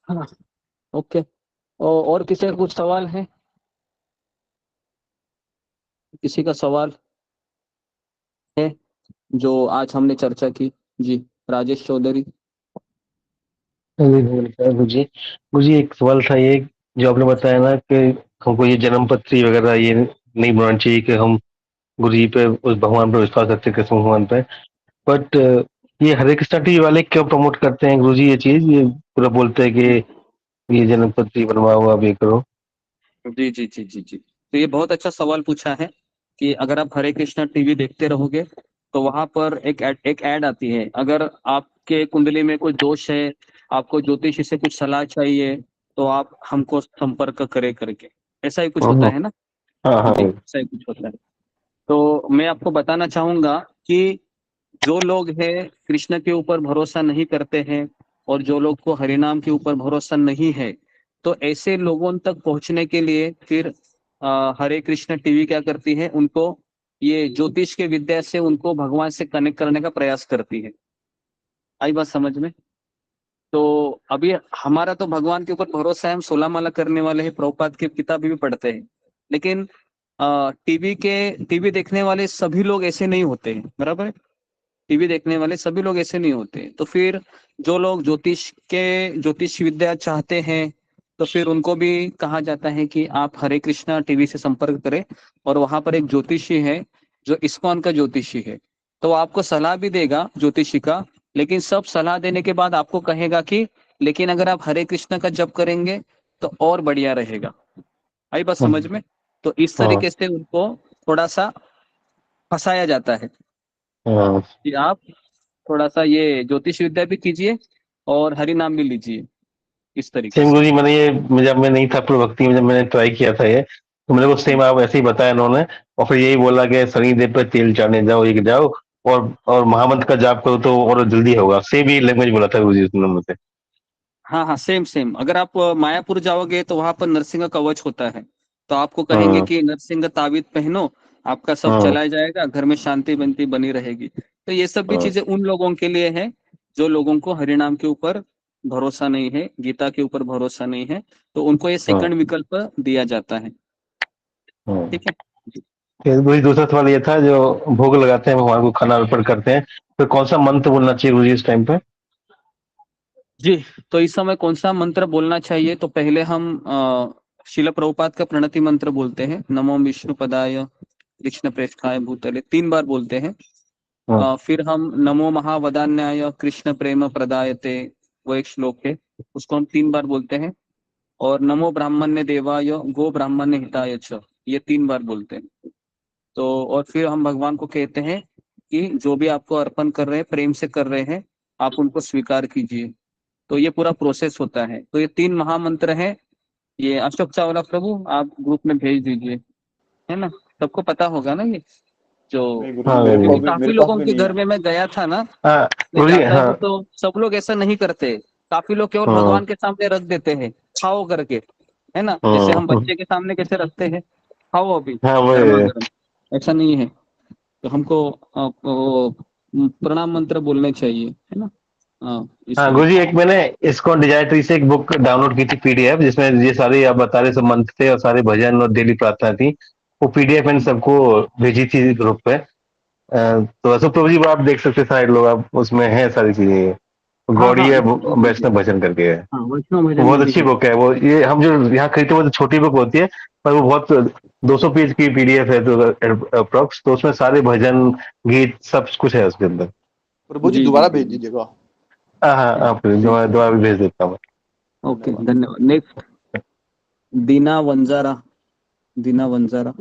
हाँ, ओके। और किसी का कुछ सवाल है? किसी का सवाल है जो आज हमने चर्चा की? जी, राजेश चौधरी। गुरुजी एक सवाल था ये, जो आपने बताया ना कि हमको ये जन्म पत्री वगैरह ये नहीं बनाना चाहिए कि हम गुरुजी पे उस भगवान पर विश्वास करते कृष्ण भगवान पे, बट ये हरे कृष्णा टीवी वाले क्यों प्रमोट करते हैं गुरुजी ये चीज, ये पूरा बोलते हैं कि ये जन्म पत्री बनवाओ आप ये करो? जी जी जी जी जी, तो ये बहुत अच्छा सवाल पूछा है कि अगर आप हरे कृष्णा टीवी देखते रहोगे तो वहां पर एक ऐड आती है। अगर आपके कुंडली में कोई दोष है, आपको ज्योतिषी से कुछ सलाह चाहिए, तो आप हमको संपर्क करें करके, ऐसा ही कुछ होता है ना? हाँ हाँ जी, ऐसा ही कुछ होता है। तो मैं आपको बताना चाहूंगा कि जो लोग हैं कृष्ण के ऊपर भरोसा नहीं करते हैं और जो लोग को हरिनाम के ऊपर भरोसा नहीं है, तो ऐसे लोगों तक पहुंचने के लिए फिर हरे कृष्ण टीवी क्या करती है, उनको ये ज्योतिष के विद्या से उनको भगवान से कनेक्ट करने का प्रयास करती है। आई बात समझ में? तो अभी हमारा तो भगवान के ऊपर भरोसा है, हम 16 माला करने वाले हैं, प्रभुपाद की किताब भी पढ़ते हैं, लेकिन टीवी देखने वाले सभी लोग ऐसे नहीं होते हैं, बराबर है? टीवी देखने वाले सभी लोग ऐसे नहीं होते। तो फिर जो लोग ज्योतिष विद्या चाहते हैं, तो फिर उनको भी कहा जाता है कि आप हरे कृष्णा टीवी से संपर्क करें, और वहां पर एक ज्योतिषी है जो इस्कॉन का ज्योतिषी है, तो आपको सलाह भी देगा ज्योतिषी का, लेकिन सब सलाह देने के बाद आपको कहेगा कि लेकिन अगर आप हरे कृष्ण का जप करेंगे तो और बढ़िया रहेगा। आई बात समझ में? तो इस तरीके से उनको थोड़ा सा फंसाया जाता है कि आप थोड़ा सा ये ज्योतिष विद्या भी कीजिए और हरि नाम भी लीजिए, इस तरीके सेम से। गुरुजी मैंने ये, जब मैं नहीं था पूर्व भक्ति में, जब मैंने ट्राई किया था ये, तो मेरे को सेम आप ऐसे ही बताया इन्होंने, और फिर यही बोला कि शनिदेव पे तेल चढ़ाने जाओ, ये जाओ और महामंत्र का जाप करो तो और जल्दी होगा। सेम ही लैंग्वेज बोला था गुरुजी उसने मुझसे। हाँ हाँ, सेम सेम। अगर आप मायापुर जाओगे तो वहां पर नरसिंह कवच होता है, तो आपको कहेंगे कि नरसिंह ताबीज पहनो, आपका सब चला जाएगा, घर में शांति बनती बनी रहेगी। तो ये सब भी चीजें उन लोगों के लिए है जो लोगों को हरिनाम के ऊपर भरोसा नहीं है, गीता के ऊपर भरोसा नहीं है, तो उनको ये सेकंड विकल्प दिया जाता है। ठीक है। फिर गुरुजी दूसरा सवाल ये था, जो भोग लगाते हैं भगवान को, खाना अर्पण करते हैं, तो कौन सा मंत्र बोलना चाहिए गुरुजी इस टाइम पे? जी, तो इस समय कौन सा मंत्र बोलना चाहिए? तो पहले हम शिला प्रभुपाद का प्रणति मंत्र बोलते हैं, नमो विष्णु पदाय कृष्ण प्रेष्ठाय भूतले, 3 बार बोलते हैं। फिर हम नमो महावदान्याय कृष्ण प्रेम प्रदायते, वो एक श्लोक है, उसको हम 3 बार बोलते हैं। और नमो ब्राह्मण्य देवाय गो ब्राह्मण्य हिताय च, ये 3 बार बोलते हैं। तो और फिर हम भगवान को कहते हैं कि जो भी आपको अर्पण कर रहे हैं, प्रेम से कर रहे हैं, आप उनको स्वीकार कीजिए। तो ये पूरा प्रोसेस होता है। तो ये 3 महामंत्र हैं। ये अशोक चावला प्रभु आप ग्रुप में भेज दीजिए, है ना? सबको पता होगा ना ये जो, क्योंकि काफी लोगों के घर में मैं गया था ना, मैं जाता हूँ तो सब लोग ऐसा नहीं करते। काफी लोग केवल भगवान के सामने रख देते हैं खाओ करके, है ना? जैसे हम बच्चे के सामने कैसे रखते हैं, खाओ अभी गर्मा गर्म, ऐसा नहीं है। तो हमको प्रणाम मंत्र बोलने चाहिए, है ना? हाँ गुरुजी, एक मैंने इसको डिजायट्री से एक बुक डाउनलोड की थी, पीडीएफ, जिसमें ये सारे आप बता रहे सब मंत्र थे और सारे भजन और डेली प्रार्थना थी। वो पीडीएफ मैंने सबको भेजी थी ग्रुप पे। तो अशोक प्रभु जी आप देख सकते सारे लोग, आप उसमें है सारी चीजें। गौड़ी वैष्णव भजन करके है, बहुत अच्छी बुक है वो। ये हम जो यहाँ खरीदते वो तो छोटी बुक होती है, पर वो बहुत 200 पेज की पीडीएफ है तो अप्रोक्स, तो उसमें सारे भजन गीत सब कुछ है उसके अंदर। प्रभु जी दोबारा भेज दीजिएगा। हाँ, दोबारा भी भेज देता हूँ। ओके, धन्यवाद। नेक्स्ट दीना वंजारा, दीना वंजारा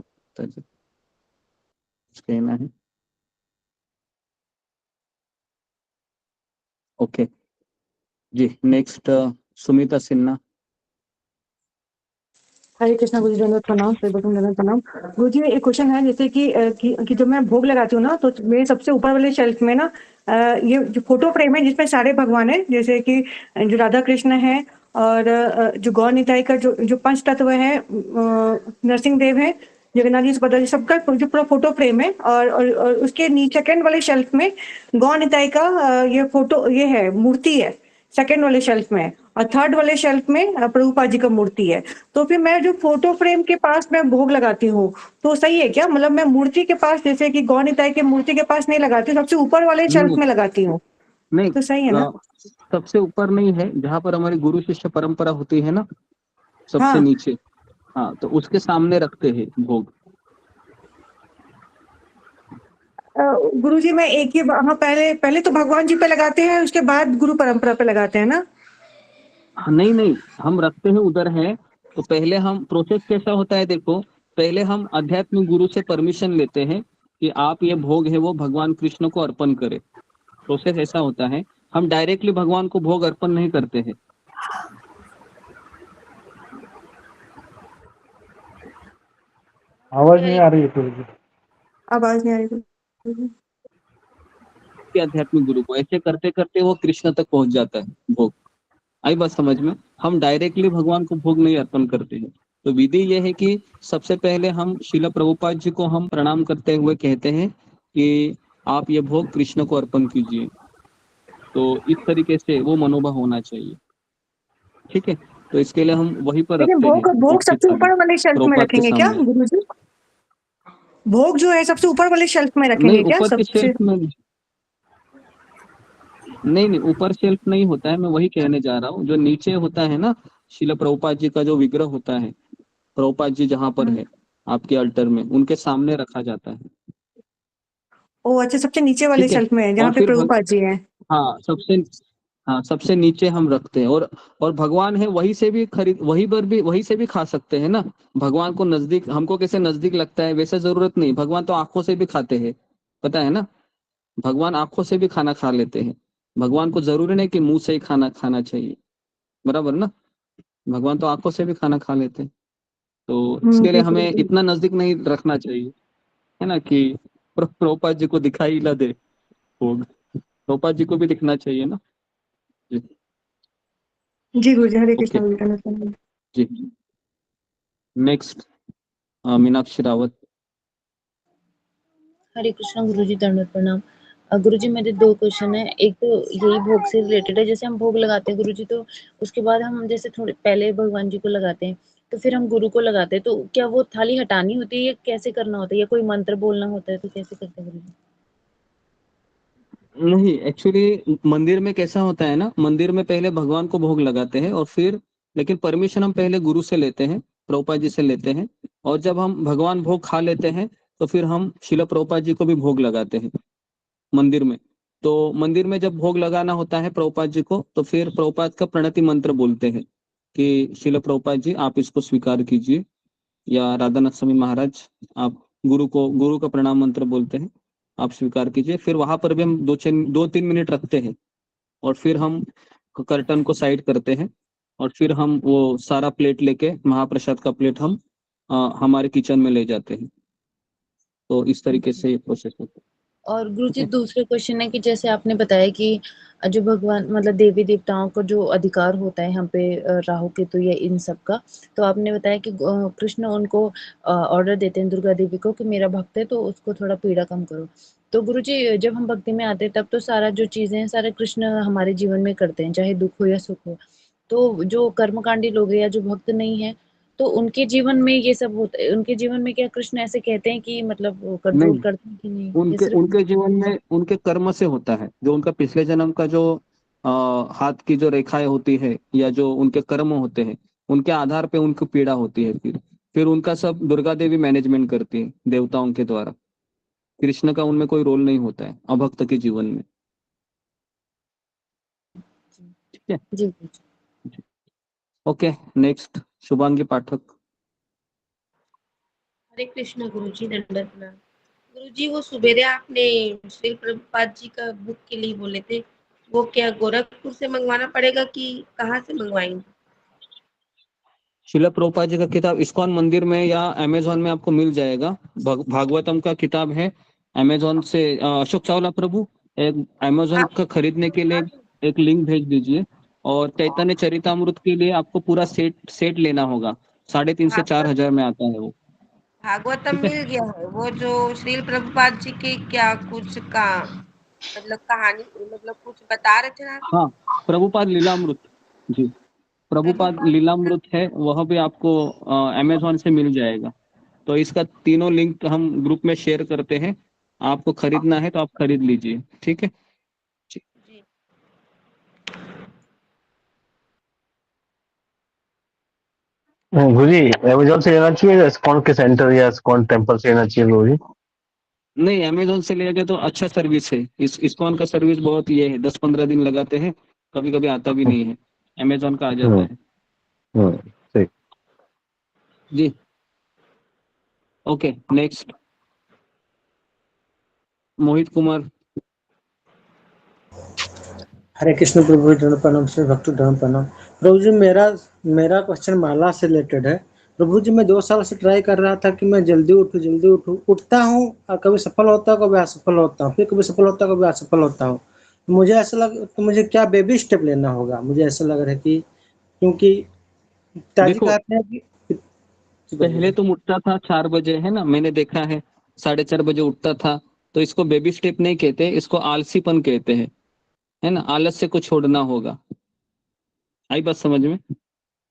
कहना है। ओके जी, नेक्स्ट सुमिता सिन्हा। हरे कृष्णा गुरु जी, दंडवत प्रणाम, प्रणाम। गुरु जी एक क्वेश्चन है, जैसे कि जब मैं भोग लगाती हूँ ना, तो मेरे सबसे ऊपर वाले शेल्फ में ना ये जो फोटो फ्रेम है जिसमें सारे भगवान है, जैसे कि जो राधा कृष्ण है, और जो गौर निताई का जो पंच तत्व है, नरसिंह देव है, जगन्नाथ जी सुभद्रा जी सबका जो पूरा फोटो फ्रेम है, और उसके नीचे सेकंड वाले शेल्फ में गौर निताई का ये फोटो, ये है मूर्ति है सेकंड वाले शेल्फ में, और थर्ड वाले शेल्फ में प्रभुपाद जी का मूर्ति है। तो फिर मैं जो फोटो फ्रेम के पास मैं भोग लगाती हूँ तो सही है क्या? मतलब मैं मूर्ति के पास, जैसे कि गौर निताई के मूर्ति के पास नहीं लगाती हूँ, सबसे ऊपर वाले शेल्फ में लगाती हूँ, नहीं, तो सही है ना? सबसे ऊपर नहीं है, जहाँ पर हमारी गुरु शिष्य परंपरा होती है ना, सबसे हाँ। नीचे, हाँ, तो उसके सामने रखते हैं भोग। गुरुजी मैं एक ही, हाँ, पहले तो भगवान जी पे लगाते हैं, उसके बाद गुरु परंपरा पे लगाते हैं ना? नहीं नहीं, हम रखते हैं उधर है। तो पहले हम, प्रोसेस कैसा होता है देखो, पहले हम आध्यात्मिक गुरु से परमिशन लेते हैं कि आप ये भोग है वो भगवान कृष्ण को अर्पण करें। प्रोसेस ऐसा होता है, हम डायरेक्टली भगवान को भोग अर्पण नहीं करते हैं। आवाज नहीं आ रही है गुरुजी। आवाज नहीं आ रही। आध्यात्मिक गुरु को ऐसे करते करते वो कृष्ण तक पहुंच जाता है भोग। आई बात समझ में? हम डायरेक्टली भगवान को भोग नहीं अर्पण करते हैं। तो विधि यह है कि सबसे पहले हम श्रील प्रभुपाद जी को हम प्रणाम करते हुए कहते हैं कि आप ये भोग कृष्ण को अर्पण कीजिए। तो इस तरीके से वो मनोभाव होना चाहिए, ठीक है? तो इसके लिए हम वहीं पर रखते हैं। भोग सबसे ऊपर वाले शेल्फ में रखेंगे क्या गुरुजी? भोग जो है सबसे ऊपर वाले शेल्फ में रखेंगे क्या? ऊपर के शेल्फ में नहीं, ऊपर शेल्फ नहीं होता है, मैं वही कहने जा रहा हूँ। जो नीचे होता है ना, श्रील प्रभुपाद जी का जो विग्रह होता है, प्रभुपाद जी जहाँ पर है आपके अल्टर में, उनके सामने रखा जाता है। ओ अच्छा, सबसे नीचे वाले शेल्फ में जहाँ पे प्रभुपाद जी हैं। हाँ, सबसे नीचे हम रखते हैं। और भगवान है, वहीं से भी वहीं से भी खा सकते हैं ना। भगवान को नजदीक, हमको कैसे नजदीक लगता है वैसे जरूरत नहीं, भगवान तो आंखों से भी खाते हैं, पता है ना? भगवान आंखों से भी खाना खा लेते हैं। भगवान को जरूरी नहीं कि मुंह से ही खाना चाहिए, बराबर ना? भगवान तो आंखों से भी खाना खा लेते हैं। तो इसके लिए हमें इतना नजदीक नहीं रखना चाहिए, है ना, कि प्रभुपाद जी को दिखाई ना दे भोग। प्रभुपाद जी को भी दिखना चाहिए ना। जी गुरुजी, हरे कृष्ण जी। नेक्स्ट मीनाक्षी रावत। हरे कृष्ण गुरुजी, दंडवत प्रणाम। गुरुजी मेरे 2 क्वेश्चन है। एक तो यही भोग से रिलेटेड है, जैसे हम भोग लगाते हैं गुरुजी, तो उसके बाद हम जैसे थोड़े पहले भगवान जी को लगाते हैं, तो फिर हम गुरु को लगाते हैं, तो क्या वो थाली हटानी होती है या कैसे करना होता है, या कोई मंत्र बोलना होता है, तो कैसे करते हैं गुरुजी? नहीं, एक्चुअली मंदिर में कैसा होता है ना, मंदिर में पहले भगवान को भोग लगाते हैं और फिर, लेकिन परमिशन हम पहले गुरु से लेते हैं, प्रभुपाद जी से लेते हैं। और जब हम भगवान भोग खा लेते हैं तो फिर हम श्रील प्रभुपाद जी को भी भोग लगाते हैं मंदिर में। तो मंदिर में जब भोग लगाना होता है प्रभुपाद जी को, तो फिर प्रभुपाद का प्रणति मंत्र बोलते हैं कि श्रील प्रभुपाद जी आप इसको स्वीकार कीजिए, या राधानाथ स्वामी महाराज आप गुरु का प्रणाम मंत्र बोलते हैं, आप स्वीकार कीजिए। फिर वहां पर भी हम 2-3 मिनट रखते हैं और फिर हम कर्टन को साइड करते हैं और फिर हम वो सारा प्लेट लेके, महाप्रसाद का प्लेट हम हमारे किचन में ले जाते हैं। तो इस तरीके से ये प्रोसेस होता है। और गुरुजी दूसरे क्वेश्चन है कि जैसे आपने बताया कि जो भगवान मतलब देवी देवताओं को जो अधिकार होता है यहाँ पे राहु केतु या इन सब का, तो आपने बताया कि कृष्ण उनको ऑर्डर देते हैं दुर्गा देवी को कि मेरा भक्त है तो उसको थोड़ा पीड़ा कम करो। तो गुरुजी जब हम भक्ति में आते हैं तब तो सारा जो चीजें हैं सारे कृष्ण हमारे जीवन में करते हैं, चाहे दुख हो या सुख हो। तो जो कर्मकांडी लोग हैं या जो भक्त नहीं है, तो उनके जीवन में ये सब होता है, उनके जीवन में क्या कृष्ण ऐसे कहते हैं कि मतलब कंट्रोल करते हैं कि नहीं? उनके जीवन में उनके कर्म से होता है, जो उनका पिछले जन्म का जो हाथ की जो रेखाएं होती है या जो उनके कर्म होते हैं, उनके आधार पे उनको पीड़ा होती है। फिर उनका सब दुर्गा देवी मैनेजमेंट करती है देवताओं के द्वारा। कृष्ण का उनमें कोई रोल नहीं होता है अभक्त के जीवन में, ठीक है? जी। ओके, नेक्स्ट शुभांगी पाठक। हरे कृष्ण गुरुजी, दंडवत प्रणाम। गुरुजी वो सुबेरे आपने श्री प्रभुपाद जी का बुक के लिए बोले थे, वो क्या गोरखपुर से मंगवाना पड़ेगा कि कहाँ से मंगवाएंगे? श्रील प्रभुपाद जी का किताब इस्कॉन मंदिर में या अमेजोन में आपको मिल जाएगा। भागवतम का किताब है अमेजोन से। अशोक चावला प्रभु, एक अमेजोन का खरीदने के लिए एक लिंक भेज दीजिए। और चैतन्य चरितामृत के लिए आपको पूरा सेट लेना होगा, 3,500 से 4,000 में आता है वो। भागवतम ठीक है। मिल गया है, वो जो श्रील प्रभुपाद जी की क्या कुछ का मतलब कहानी मतलब कुछ बता रहे थे ना। हाँ, प्रभुपाद लीलामृत जी, प्रभुपाद प्रभुपाद लीलामृत है, वह भी आपको अमेजोन से मिल जाएगा। तो इसका तीनों लिंक हम ग्रुप में शेयर करते हैं, आपको खरीदना है तो आप खरीद लीजिए, ठीक है। जी। गुरुजी अमेजोन से लेना चाहिए या इस्कॉन के सेंटर या इस्कॉन टेम्पल से लेना चाहिए गुरुजी? नहीं, अमेजोन से लेके तो अच्छा सर्विस है। इस्कॉन का सर्विस बहुत ये है, 10-15 दिन लगाते हैं, कभी कभी आता भी नहीं है, अमेजोन का आ जाता है ठीक। जी। Okay, next Mohit Kumar. हरे कृष्ण प्रभु जी, दंड प्रणाम से भक्त दंड प्रणाम। प्रभु जी मेरा मेरा क्वेश्चन माला से रिलेटेड है। प्रभु जी मैं 2 साल से ट्राई कर रहा था कि मैं जल्दी उठूं, उठता हूँ और कभी सफल होता हूँ, कभी असफल होता हूँ, फिर कभी सफल होता हूँ, कभी असफल होता हूँ। मुझे ऐसा लग तो मुझे क्या बेबी स्टेप लेना होगा? मुझे ऐसा लग रहा है कि क्योंकि पिताजी देखो, कहते हैं कि पहले तुम उठता था 4 बजे, है ना, मैंने देखा है 4:30 बजे उठता था, तो इसको बेबी स्टेप नहीं कहते, इसको आलसीपन कहते हैं, है ना। आलस्य को छोड़ना होगा, आई बात समझ में।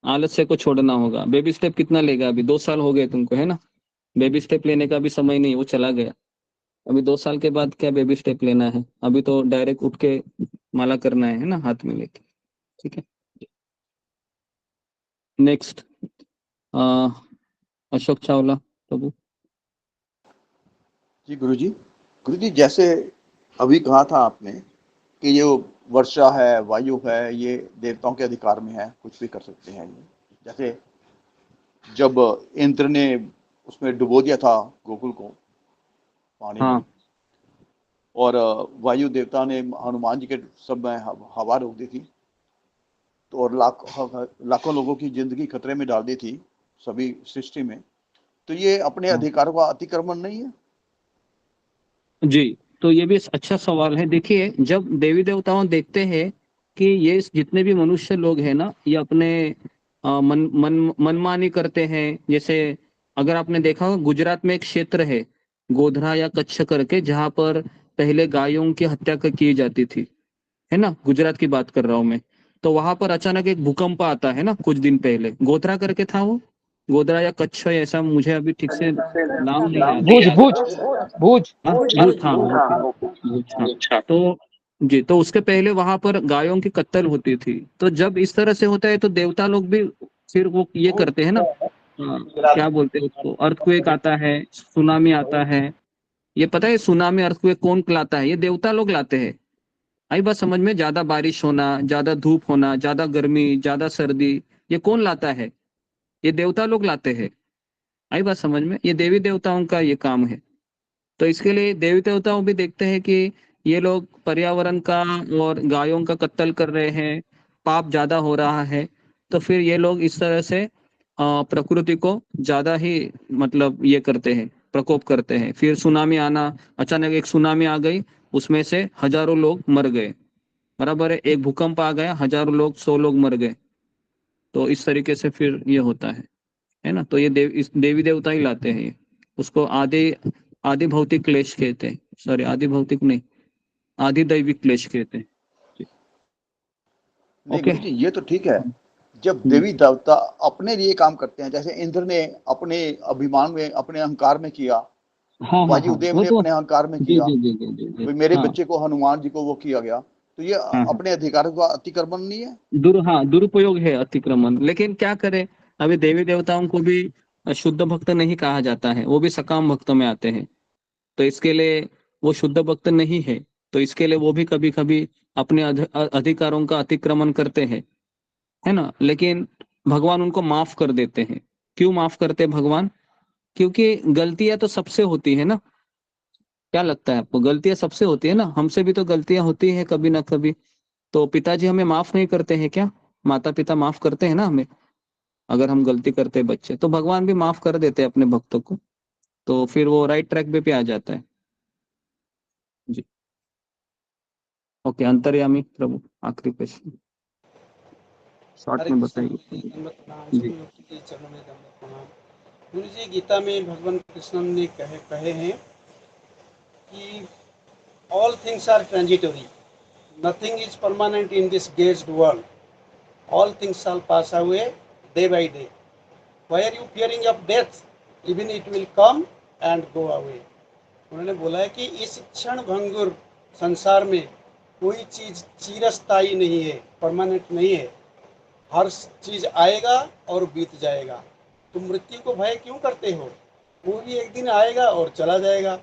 आलस्य को छोड़ना होगा। बेबी स्टेप कितना लेगा? अभी 2 साल हो गए तुमको, है ना। बेबी स्टेप लेने का भी समय नहीं, वो चला गया। अभी 2 साल के बाद क्या बेबी स्टेप लेना है? अभी तो डायरेक्ट उठ के माला करना है ना, हाथ में लेके, ठीक है। नेक्स्ट अशोक चावला प्रभु। जी गुरुजी जैसे अभी कहा था आपने कि ये वर्षा है, वायु है, ये देवताओं के अधिकार में है, कुछ भी कर सकते हैं ये। जैसे जब इंद्र ने उसमें डुबो दिया था गोकुल को पानी में, हाँ और वायु देवता ने हनुमान जी के सब में हवा रोक दी थी, तो और लाखों लोगों की जिंदगी खतरे में डाल दी थी सभी सृष्टि में। तो ये अपने हाँ अधिकारों का अतिक्रमण नहीं है? जी, तो ये भी अच्छा सवाल है। देखिए, जब देवी देवताओं देखते हैं कि ये जितने भी मनुष्य लोग हैं ना, ये अपने मनमानी करते हैं। जैसे अगर आपने देखा हो, गुजरात में एक क्षेत्र है गोधरा या कच्छ करके, जहां पर पहले गायों की हत्या की जाती थी, है ना, गुजरात की बात कर रहा हूं मैं। तो वहां पर अचानक एक भूकंप आता है ना, कुछ दिन पहले। गोधरा करके था वो, गोधरा या कच्छ, ऐसा मुझे अभी ठीक से नाम नहीं याद भूज है। भूज भूज हाँ, भूत, हाँ भूत, हाँ। तो जी, तो उसके पहले वहां पर गायों की कत्ल होती थी। तो जब इस तरह से होता है तो देवता लोग भी फिर वो ये करते हैं ना, क्या बोलते हैं उसको, अर्थक्वेक आता है, सुनामी आता है। ये पता है सुनामी अर्थक्वेक कौन लाता है? ये देवता लोग लाते हैं। आई बात समझ में? ज्यादा बारिश होना, ज्यादा धूप होना, ज्यादा गर्मी, ज्यादा सर्दी, ये कौन लाता है? ये देवता लोग लाते हैं। आई बात समझ में? ये देवी देवताओं का ये काम है। तो इसके लिए देवी देवताओं भी देखते हैं कि ये लोग पर्यावरण का और गायों का कत्ल कर रहे हैं, पाप ज्यादा हो रहा है, तो फिर ये लोग इस तरह से प्रकृति को ज्यादा ही मतलब ये करते हैं, प्रकोप करते हैं। फिर सुनामी आना, अचानक एक सुनामी आ गई, उसमें से हजारों लोग मर गए, बराबर है। एक भूकंप आ गया, हजारों लोग, 100 लोग मर गए। तो इस तरीके से फिर ये होता है ना। तो ये इस देवी देवता ही लाते हैं ये। उसको आदि आदि भौतिक क्लेश कहते हैं, सॉरी आदि भौतिक नहीं, आदि दैविक क्लेश कहते हैं। नहीं ओके। गुरुजी, ये तो ठीक है जब देवी देवता अपने लिए काम करते हैं। जैसे इंद्र ने अपने अभिमान में, अपने अहंकार में किया, हाँ हाँ हाँ, वायुदेव वो ने तो अपने अहंकार में जी किया, जी जी जी जी जी, भाई मेरे हाँ बच्चे को, हनुमान जी को वो किया गया, तो ये हाँ हाँ, अपने अधिकारों का अतिक्रमण नहीं है? हाँ, दुरुपयोग है, अतिक्रमण। लेकिन क्या करें, अभी देवी देवताओं को भी शुद्ध भक्त नहीं कहा जाता है, वो भी सकाम भक्त में आते हैं। तो इसके लिए वो शुद्ध भक्त नहीं है, तो इसके लिए वो भी कभी कभी अपने अधिकारों का अतिक्रमण करते हैं, है ना। लेकिन भगवान उनको माफ कर देते हैं। क्यों माफ करते हैं भगवान? क्योंकि गलतियां तो सबसे होती है ना। क्या लगता है आपको? गलतियां सबसे होती है ना, हमसे भी तो गलतियां होती है कभी ना कभी। तो पिताजी हमें माफ नहीं करते हैं क्या? माता पिता माफ करते हैं ना हमें, अगर हम गलती करते हैं बच्चे, तो भगवान भी माफ कर देते हैं अपने भक्तों को। तो फिर वो राइट ट्रैक पे आ जाता है जी। ओके, अंतर्यामी प्रभु, आखिरी क्वेश्चन शॉर्ट हरे में कृष्ण बताइए गुरुजी, दंडवत प्रणाम, जी। सभी भक्तों के चरणों में दंडवत प्रणाम। गुरु जी गीता में भगवान कृष्ण ने कहे हैं कि all things are transitory, nothing is permanent in this gazed world, all things shall pass away day by day, why are you fearing of death, even it will come and go away. उन्होंने बोला है कि इस क्षण भंगुर संसार में कोई चीज चिरस्थायी नहीं है, परमानेंट नहीं है, हर चीज आएगा और बीत जाएगा। तुम मृत्यु को भय क्यों करते हो, वो भी एक दिन आएगा और चला जाएगा।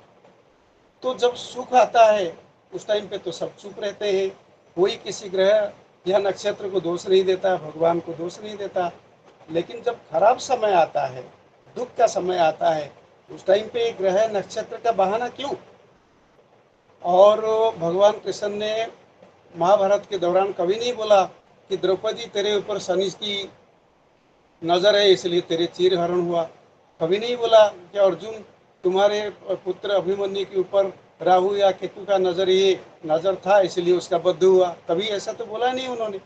तो जब सुख आता है उस टाइम पे तो सब चुप रहते हैं, कोई किसी ग्रह या नक्षत्र को दोष नहीं देता, भगवान को दोष नहीं देता। लेकिन जब खराब समय आता है, दुख का समय आता है, उस टाइम पे ग्रह नक्षत्र का बहाना क्यों? और भगवान कृष्ण ने महाभारत के दौरान कभी नहीं बोला कि द्रौपदी तेरे ऊपर शनि की नज़र है इसलिए तेरे चीर हरण हुआ। कभी नहीं बोला कि अर्जुन तुम्हारे पुत्र अभिमन्यु के ऊपर राहु या केतु का नज़र था इसलिए उसका वध हुआ। कभी ऐसा तो बोला नहीं उन्होंने।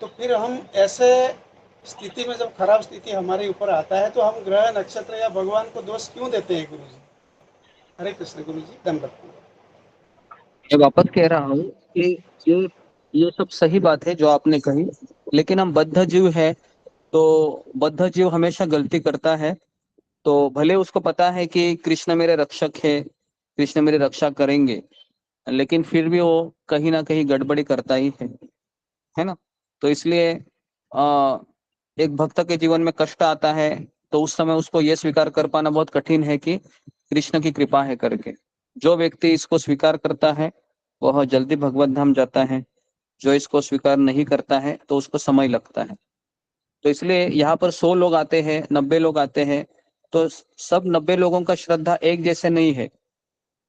तो फिर हम ऐसे स्थिति में, जब खराब स्थिति हमारे ऊपर आता है, तो हम ग्रह नक्षत्र या भगवान को दोष क्यों देते हैं? गुरु जी, हरे कृष्ण। गुरु जी दंडवत। मैं वापस कह रहा हूँ कि ये सब सही बात है जो आपने कही, लेकिन हम बद्ध जीव है, तो बद्ध जीव हमेशा गलती करता है। तो भले उसको पता है कि कृष्ण मेरे रक्षक है, कृष्ण मेरी रक्षा करेंगे, लेकिन फिर भी वो कहीं ना कहीं गड़बड़ी करता ही है ना। तो इसलिए एक भक्त के जीवन में कष्ट आता है तो उस समय उसको ये स्वीकार कर पाना बहुत कठिन है कि कृष्ण की कृपा है करके। जो व्यक्ति इसको स्वीकार करता है वह जल्दी भगवत धाम जाता है, जो इसको स्वीकार नहीं करता है तो उसको समय लगता है। तो इसलिए यहाँ पर 100 लोग आते हैं, 90 लोग आते हैं, तो सब 90 लोगों का श्रद्धा एक जैसे नहीं है।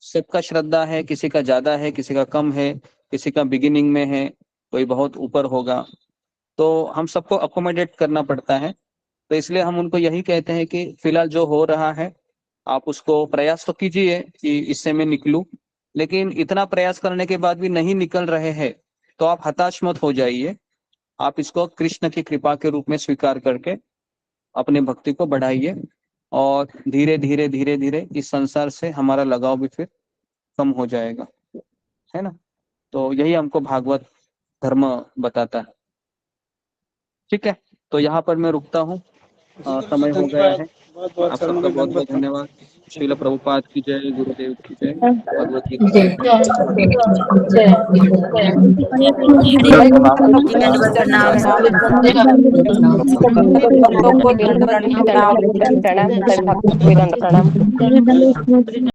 सबका श्रद्धा है, किसी का ज्यादा है, किसी का कम है, किसी का बिगिनिंग में है, कोई बहुत ऊपर होगा। तो हम सबको अकोमोडेट करना पड़ता है। तो इसलिए हम उनको यही कहते हैं कि फिलहाल जो हो रहा है आप उसको प्रयास तो कीजिए कि इससे मैं निकलूं, लेकिन इतना प्रयास करने के बाद भी नहीं निकल रहे हैं तो आप हताश मत हो जाइए। आप इसको कृष्ण की कृपा के रूप में स्वीकार करके अपनी भक्ति को बढ़ाइए और धीरे धीरे धीरे धीरे इस संसार से हमारा लगाव भी फिर कम हो जाएगा, है ना। तो यही हमको भागवत धर्म बताता है। ठीक है, तो यहाँ पर मैं रुकता हूँ, समय हो गया है। आप सबका बहुत बहुत धन्यवाद। श्रील प्रभुपाद की जय, गुरुदेव की जय, भगवद गीता। प्रणाम।